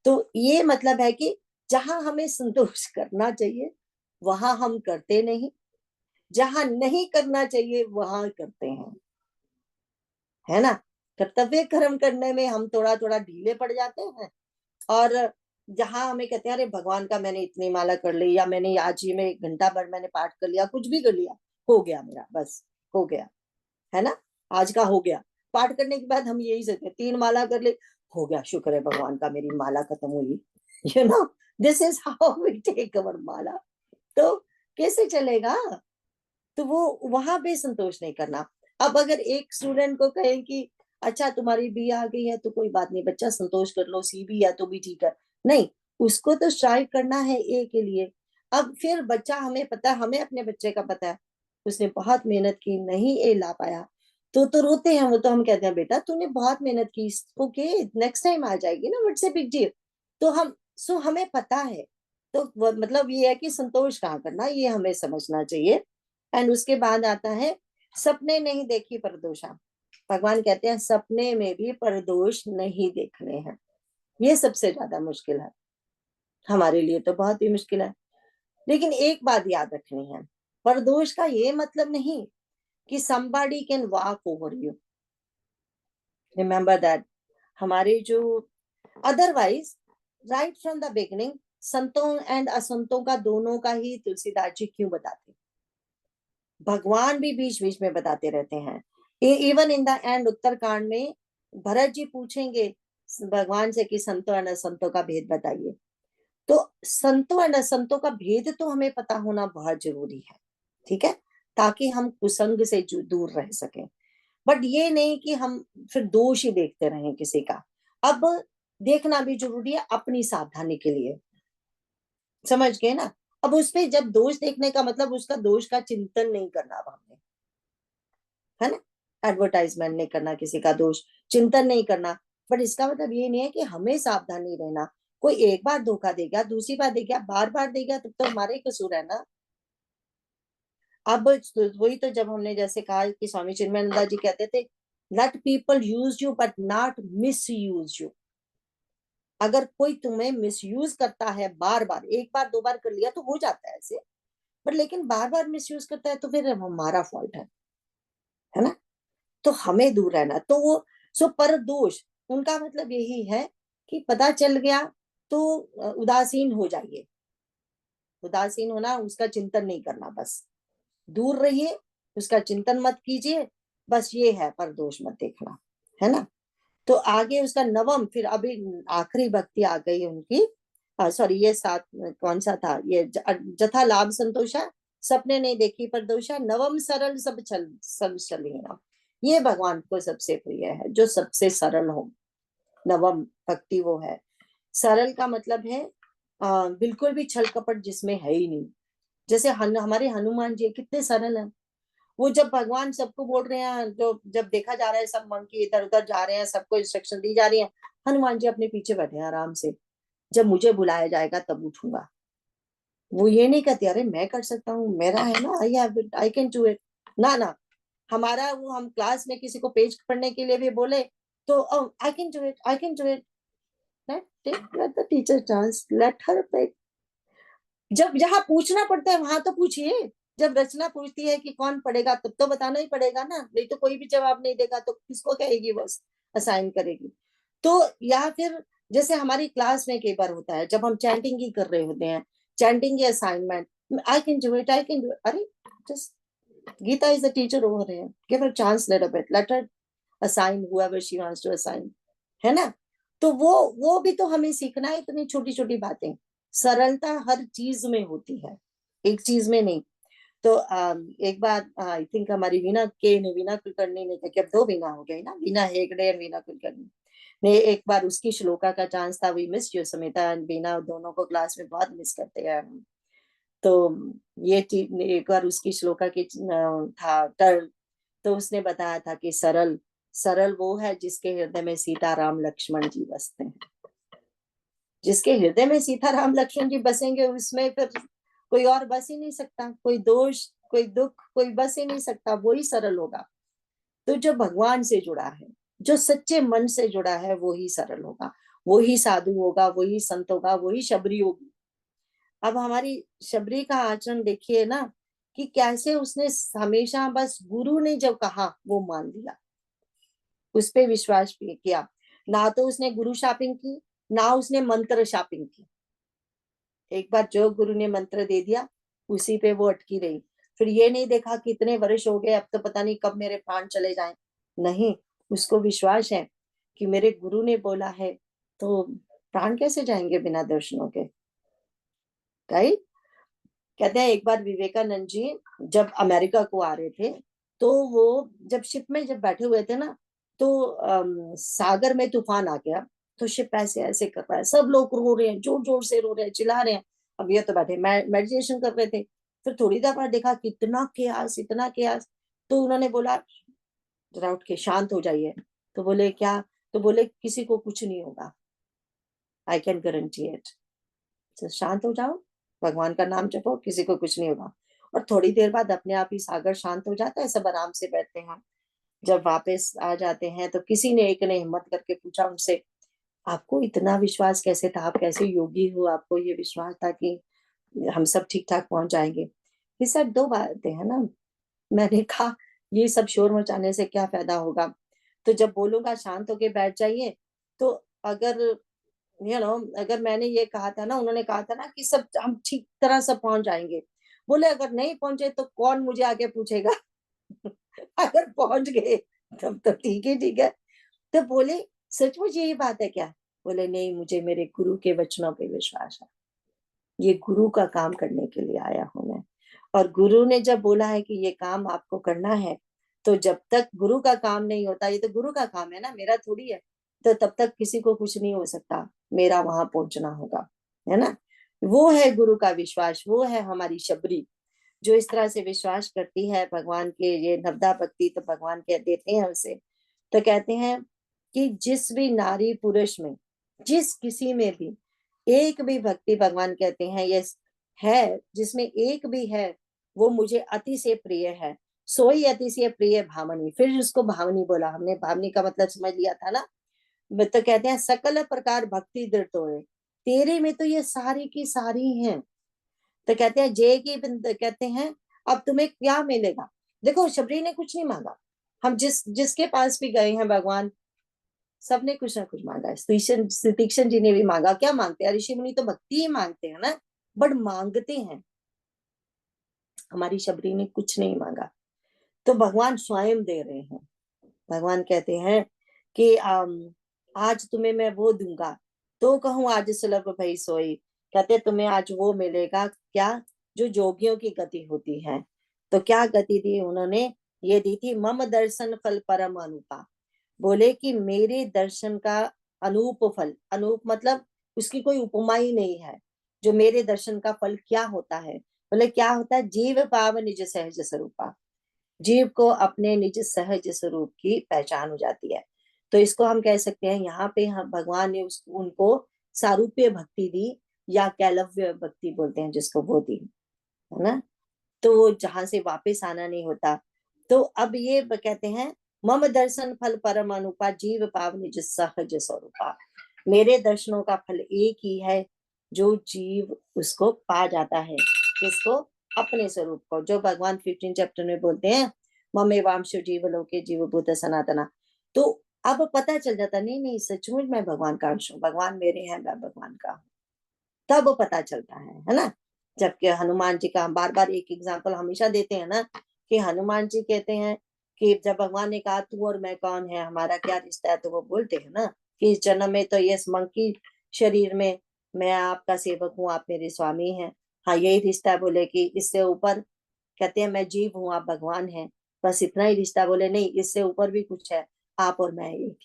तो ये मतलब है कि जहां हमें संतोष करना चाहिए वहां हम करते नहीं, जहां नहीं करना चाहिए वहां करते हैं, है ना। कर्तव्य कर्म करने में हम थोड़ा थोड़ा ढीले पड़ जाते हैं, और जहां हमें कहते हैं अरे भगवान का मैंने इतनी माला कर ली, या मैंने आज ही में 1 घंटा भर मैंने पाठ कर लिया, कुछ भी कर लिया, हो गया मेरा, बस हो गया, है ना, आज का हो गया। पाठ करने के बाद हम यही सोचते हैं 3 माला कर ले, हो गया, शुक्र है भगवान का मेरी माला खत्म हुई। You know, this is how we take our माला। तो कैसे चलेगा। तो वो वहां पे संतोष नहीं करना। अब अगर एक स्टूडेंट को कहें कि अच्छा तुम्हारी बी आ गई है तो कोई बात नहीं बच्चा, संतोष कर लो, सी भी है तो भी ठीक है, नहीं, उसको तो स्ट्राइव करना है ए के लिए। अब फिर बच्चा, हमें पता है, हमें अपने बच्चे का पता है, उसने बहुत मेहनत की, नहीं ए ला पाया, तो रोते हैं वो, तो हम कहते हैं बेटा तूने बहुत मेहनत की, ओके नेक्स्ट टाइम आ जाएगी ना, व्हाट्स ए बिग डील। तो हमें पता है। तो मतलब ये है कि संतोष कहाँ करना, ये हमें समझना चाहिए। एंड उसके बाद आता है सपने नहीं देखी परदोषा। भगवान कहते हैं सपने में भी परदोष नहीं देखने हैं। ये सबसे ज्यादा मुश्किल है हमारे लिए, तो बहुत ही मुश्किल है। लेकिन एक बात याद रखनी है, परदोष का ये मतलब नहीं कि somebody can walk over you, remember that। हमारे जो otherwise right from the beginning संतों एंड असंतों का दोनों का ही तुलसीदास जी क्यों बताते, भगवान भी बीच बीच में बताते रहते हैं। Even in the end Uttarkanda में भरत जी पूछेंगे भगवान से कि संतों और असंतों का भेद बताइए। तो संतों और असंतों का भेद तो हमें पता होना बहुत जरूरी है, ठीक है, ताकि हम कुसंग से दूर रह सकें। बट ये नहीं कि हम फिर दोष ही देखते रहें किसी का। अब देखना भी जरूरी है अपनी सावधानी के लिए, समझ गए ना। अब उसपे जब दोष देखने का मतलब उसका दोष का चिंतन नहीं करना अब हमने, है ना, एडवर्टाइजमेंट नहीं करना, किसी का दोष चिंतन नहीं करना। बट इसका मतलब ये नहीं है कि हमें सावधानी रहना। कोई एक बार धोखा देगा, दूसरी बार देगा, बार बार देगा, तब तो हमारे ही कसूर है ना। अब वही तो जब हमने जैसे कहा कि स्वामी चिन्मयानंद जी कहते थे let people use you but not miss use you. अगर कोई तुम्हें मिसयूज करता है, बार बार, एक बार दो बार कर लिया तो हो जाता है ऐसे, पर लेकिन बार बार मिसयूज करता है तो फिर हमारा फॉल्ट है ना। तो हमें दूर रहना। तो वो सो पर दोष उनका मतलब यही है कि पता चल गया तो उदासीन हो जाइए। उदासीन होना, उसका चिंतन नहीं करना, बस दूर रहिए, उसका चिंतन मत कीजिए, बस ये है, पर दोष मत देखना, है ना। तो आगे उसका नवम, फिर अभी आखिरी भक्ति आ गई उनकी, सॉरी ये सात, कौन सा था ये, जथा लाभ संतोषा, सपने नहीं देखी पर दोषा, नवम सरल सब चलिए। ये भगवान को सबसे प्रिय है, जो सबसे सरल हो। नवम भक्ति वो है। सरल का मतलब है बिल्कुल भी छल कपट जिसमें है ही नहीं। जैसे हमारे हनुमान जी कितने सरल हैं। वो जब भगवान सबको बोल रहे हैं, जो जब देखा जा रहा है सब मंकी इधर उधर जा रहे हैं, सबको इंस्ट्रक्शन दी जा रही है, हनुमान जी अपने पीछे बैठे हैं आराम से, जब मुझे बुलाया जाएगा तब उठूंगा। वो ये नहीं कहते अरे मैं कर सकता हूँ, मेरा है ना, आई कैन डू इट। ना ना, हमारा वो, हम क्लास में किसी को पेज पढ़ने के लिए भी बोले तो I can do it, I can do it, let the teacher chance, let her pick. जब जहां पूछना पड़ता है वहां तो पूछिए। जब रचना पूछती है कि कौन पढ़ेगा, तब तो बताना ही पड़ेगा ना, नहीं तो कोई भी जवाब नहीं देगा तो किसको कहेगी, बस असाइन करेगी। तो या फिर जैसे हमारी क्लास में कई बार होता है जब हम चैंटिंग ही कर रहे होते हैं, चैंटिंग की assignment, I can do it, I can do it, अरे just Gita is the teacher over here, give her chance, let her assign whoever she wants to assign, है ना। तो वो भी तो हमें सीखना है, इतनी छोटी छोटी बातें। सरलता हर चीज में होती है, एक चीज में नहीं। तो एक बार आई थिंक हमारी वीना कुलकर्णी ने, क्या अब 2 वीना हो गई ना, वीना हेगड़े और वीना कुलकर्णी ने, एक बार उसकी श्लोका का चांस था, we miss you Samita and Veena, दोनों को क्लास में बहुत मिस करते हैं हम। तो ये चीज एक बार उसकी श्लोका की था टर्न, तो उसने बताया था कि सरल सरल वो है जिसके हृदय में सीता राम लक्ष्मण जी बसते हैं, जिसके हृदय में सीता राम लक्ष्मण जी बसेंगे, उसमें फिर कोई और बस ही नहीं सकता, कोई दोष, कोई दुख, कोई बस ही नहीं सकता, वो ही सरल होगा। तो जो भगवान से जुड़ा है, जो सच्चे मन से जुड़ा है, वो ही सरल होगा, वो ही साधु होगा, वो ही संत होगा, वो ही शबरी होगी। अब हमारी शबरी का आचरण देखिए ना, कि कैसे उसने हमेशा बस गुरु ने जो कहा वो मान लिया, उस पे विश्वास भी किया। ना तो उसने गुरु शॉपिंग की, ना उसने मंत्र शॉपिंग की। एक बार जो गुरु ने मंत्र दे दिया, उसी पे वो अटकी रही। फिर ये नहीं देखा कितने वर्ष हो गए, अब तो पता नहीं कब मेरे प्राण चले जाएं। नहीं, उसको विश्वास है कि मेरे गुरु ने बोला है, तो प्राण कैसे जाएंगे बिना दर्शनों के। राइट। कहते हैं एक बार विवेकानंद जी जब अमेरिका को आ रहे थे, तो वो जब शिप में जब बैठे हुए थे ना, तो सागर में तूफान आ गया। तो शिप ऐसे ऐसे कर रहा है, सब लोग रो रहे हैं, जोर जोर से रो रहे हैं, चिल्ला रहे हैं। अब ये तो बैठे मेडिटेशन कर रहे थे। फिर थोड़ी देर बाद देखा कितना केयास, इतना केयास। तो उन्होंने बोला जरा उठ के शांत हो जाइए। तो बोले क्या? तो बोले किसी को कुछ नहीं होगा, आई कैन गारंटी इट। तो शांत हो जाओ, भगवान का नाम जपो, किसी को कुछ नहीं होगा। और थोड़ी देर बाद अपने आप ही सागर शांत हो जाता है, सब आराम से बैठते हैं। जब वापस आ जाते हैं तो किसी ने एक ने हिम्मत करके पूछा उनसे, आपको इतना विश्वास कैसे था, आप कैसे योगी हो, आपको ये विश्वास था कि हम सब ठीक ठाक पहुंच जाएंगे। ये सब दो बातें है ना। मैंने कहा ये सब शोर मचाने से क्या फायदा होगा। तो जब बोलूंगा शांत होके बैठ जाइए, तो अगर अगर मैंने ये कहा था ना, उन्होंने कहा था ना कि सब हम ठीक तरह से पहुंच जाएंगे। बोले अगर नहीं पहुंचे तो कौन मुझे आगे पूछेगा। अगर पहुंच गए तब तो ठीक है, ठीक है। तो बोले सचमुच यही बात है क्या? बोले नहीं, मुझे मेरे गुरु के वचनों पे विश्वास है, ये गुरु का काम करने के लिए आया हूं मैं। और गुरु ने जब बोला है कि ये काम आपको करना है, तो जब तक गुरु का काम नहीं होता, ये तो गुरु का काम है ना, मेरा थोड़ी है। तो तब तक किसी को कुछ नहीं हो सकता, मेरा वहां पहुंचना होगा, है ना। वो है गुरु का विश्वास, वो है हमारी शबरी, जो इस तरह से विश्वास करती है भगवान के। ये नवदा भक्ति तो भगवान कह देते हैं उसे। तो कहते हैं कि जिस भी नारी पुरुष में, जिस किसी में भी एक भी भक्ति, भगवान कहते हैं ये है, जिसमें एक भी है, वो मुझे अति से प्रिय है। सोई अति से प्रिय भावनी। फिर उसको भावनी बोला, हमने भावनी का मतलब समझ लिया था ना। तो कहते हैं सकल प्रकार भक्ति दृढ़ होए, तेरे में तो ये सारी की सारी हैं। तो कहते हैं जय की कहते हैं अब तुम्हें क्या मिलेगा। देखो शबरी ने कुछ नहीं मांगा, हम जिसके पास भी गए हैं भगवान, सबने कुछ ना कुछ मांगा है। तीक्ष्ण जी ने भी मांगा। क्या मांगते हैं? ऋषि मुनि तो भक्ति ही मांगते हैं ना, बट मांगते हैं। हमारी शबरी ने कुछ नहीं मांगा, तो भगवान स्वयं दे रहे हैं। भगवान कहते हैं कि आज तुम्हें मैं वो दूंगा, तो कहूं आज सुलभ भई सोई। कहते तुम्हें आज वो मिलेगा क्या, जो जोगियों की गति होती है। तो क्या गति दी उन्होंने? ये दी थी मम दर्शन फल परम अनुपा। बोले कि मेरे दर्शन का अनूप फल, अनूप मतलब उसकी कोई उपमा ही नहीं है। जो मेरे दर्शन का फल क्या होता है? बोले क्या होता है? जीव पाव निज सहज स्वरूपा। जीव को अपने निज सहज स्वरूप की पहचान हो जाती है। तो इसको हम कह सकते हैं, यहाँ पे हम भगवान ने उनको सारूप्य भक्ति दी, या कैलव्य भक्ति बोलते हैं जिसको, वो दी, है ना। तो जहां से वापस आना नहीं होता। तो अब ये कहते हैं मम दर्शन फल परम अनुपा, जीव पाव निज सहज स्वरूपा। मेरे दर्शनों का फल एक ही है, जो जीव उसको पा जाता है। किसको? अपने स्वरूप को, जो भगवान 15 चैप्टर में बोलते हैं ममे वांशु जीव लोके जीव भूत सनातना। तो अब पता चल जाता, नहीं नहीं सचमुच मैं भगवान का अंश हूँ, भगवान मेरे हैं, मैं भगवान का हूँ। तब पता चलता है ना। जबकि हनुमान जी का हम बार बार एक एग्जाम्पल हमेशा देते हैं ना, कि हनुमान जी कहते हैं कि जब भगवान ने कहा तू और मैं कौन है, हमारा क्या रिश्ता है, तो वो बोलते हैं ना कि इस जन्म में तो ये मंकी शरीर में मैं आपका सेवक हूँ, आप मेरे स्वामी हैं। हाँ यही रिश्ता है। बोले कि इससे ऊपर, कहते हैं मैं जीव हूँ, आप भगवान हैं, बस इतना ही रिश्ता। बोले नहीं, इससे ऊपर भी कुछ है, आप और मैं एक,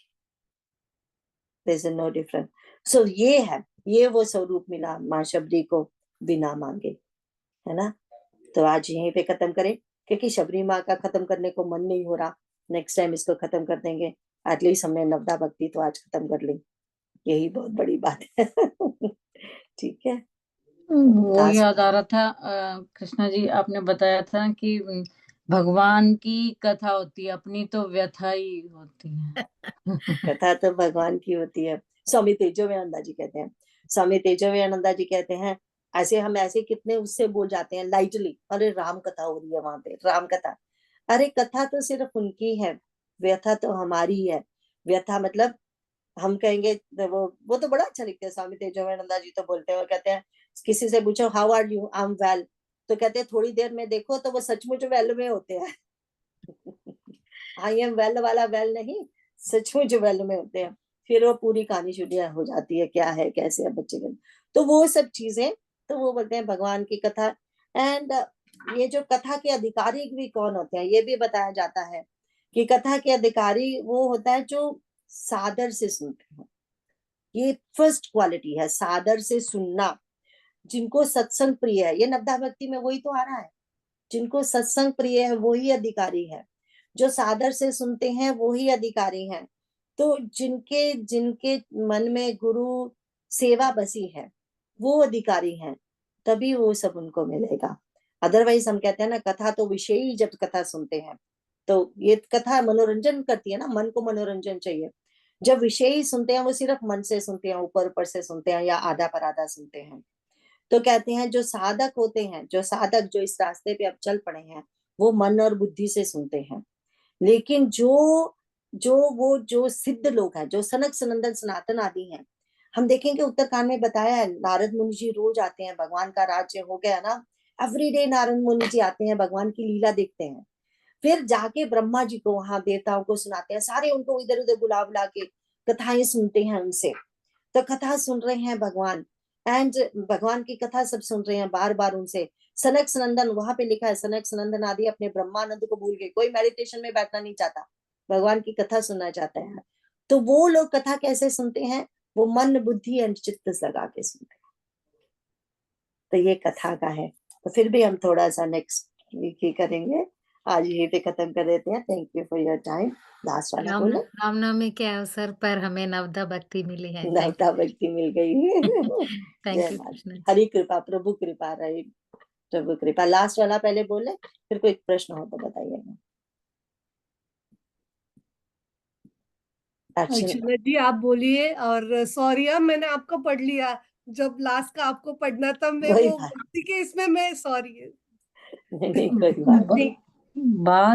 देयर इज नो डिफरेंस। सो ये है, ये वो स्वरूप मिला माँ शबरी को बिना मांगे, है ना। तो आज यहीं पे खत्म करें, क्योंकि शबरी माँ का खत्म करने को मन नहीं हो रहा। नेक्स्ट टाइम इसको खत्म कर देंगे। एटलीस्ट हमने नवदा भक्ति तो आज खत्म कर ली। यही बहुत बड़ी बात है। ठीक है। वो दास याद आ रहा था कृष्णा जी, आपने बताया था कि भगवान की कथा होती है, अपनी तो व्यथा ही होती है। कथा तो भगवान की होती है। स्वामी तेजोवयानंदा जी कहते हैं, स्वामी तेजोवयानंदा जी कहते हैं, ऐसे कितने उससे बोल जाते हैं लाइटली, अरे राम कथा हो रही है वहां पे, राम कथा। अरे कथा तो सिर्फ उनकी है, व्यथा तो हमारी है। व्यथा मतलब हम कहेंगे, वो तो बड़ा अच्छा लिखते हैं स्वामी तेजोवयानंदा जी, तो बोलते हैं, वो कहते हैं किसी से पूछो how are you, I am well, तो कहते हैं थोड़ी देर में देखो तो वो सचमुच वेल में होते हैं। आई एम वेल वाला वेल नहीं, सचमुच वेल में होते हैं। फिर वो पूरी कहानी शुरू हो जाती है, क्या है कैसे है बच्चे के, तो वो सब चीजें, तो वो बोलते हैं भगवान की कथा। एंड ये जो कथा के अधिकारी भी कौन होते हैं ये भी बताया जाता है, कि कथा के अधिकारी वो होता है जो सादर से सुनते हैं। ये फर्स्ट क्वालिटी है, सादर से सुनना। जिनको सत्संग प्रिय है, ये नवदा भक्ति में वही तो आ रहा है, जिनको सत्संग प्रिय है वही अधिकारी है, जो सादर से सुनते हैं वही अधिकारी हैं। तो जिनके जिनके मन में गुरु सेवा बसी है वो अधिकारी हैं, तभी वो सब उनको मिलेगा। अदरवाइज हम कहते हैं ना, कथा तो विषयी जब कथा सुनते हैं, तो ये कथा मनोरंजन करती है ना, मन को मनोरंजन चाहिए। जब विषयी सुनते हैं वो सिर्फ मन से सुनते हैं, ऊपर ऊपर से सुनते हैं या आधा पर आधा सुनते हैं। तो कहते हैं जो साधक होते हैं, जो साधक जो इस रास्ते पे अब चल पड़े हैं, वो मन और बुद्धि से सुनते हैं। लेकिन जो सिद्ध लोग हैं, जो सनक सनंदन सनातन आदि हैं, हम देखेंगे उत्तरकांड में बताया है, नारद मुनि जी रोज आते हैं, भगवान का राज्य हो गया ना, एवरीडे नारद मुनि जी आते हैं, भगवान की लीला देखते हैं, फिर जाके ब्रह्मा जी को, वहां देवताओं को सुनाते हैं, सारे उनको इधर उधर बुला बुला के कथाएं सुनते हैं उनसे। तो कथा सुन रहे हैं भगवान, एंड भगवान की कथा सब सुन रहे हैं बार बार उनसे। सनक सनंदन, वहां पे लिखा है सनक सनंदन आदि अपने ब्रह्मानंद को भूल गए, कोई मेडिटेशन में बैठना नहीं चाहता, भगवान की कथा सुनना चाहता है। तो वो लोग कथा कैसे सुनते हैं, वो मन बुद्धि एंड चित्त लगा के सुनते हैं। तो ये कथा का है। तो फिर भी हम थोड़ा सा नेक्स्ट वीक ही करेंगे, आज यही पे खत्म कर देते हैं। Thank you for your time. Last वाला बोले। रामनवमी के अवसर पर हमें नवदा भक्ति मिली है। थैंक नवता भक्ति मिल गई। जय यू माता, कृष्ण जी। हरी कृपा, प्रभु कृपा रही, प्रभु कृपा। लास्ट वाला पहले बोले, फिर कोई प्रश्न हो तो बताइएगा। अर्चना जी आप बोलिए, और सॉरी मैंने आपको पढ़ लिया, जब लास्ट का आपको पढ़ना था, मैं कोई वो बात भक्ति के इसमें मैं सॉरी। नहीं, कोई बात नहीं। बात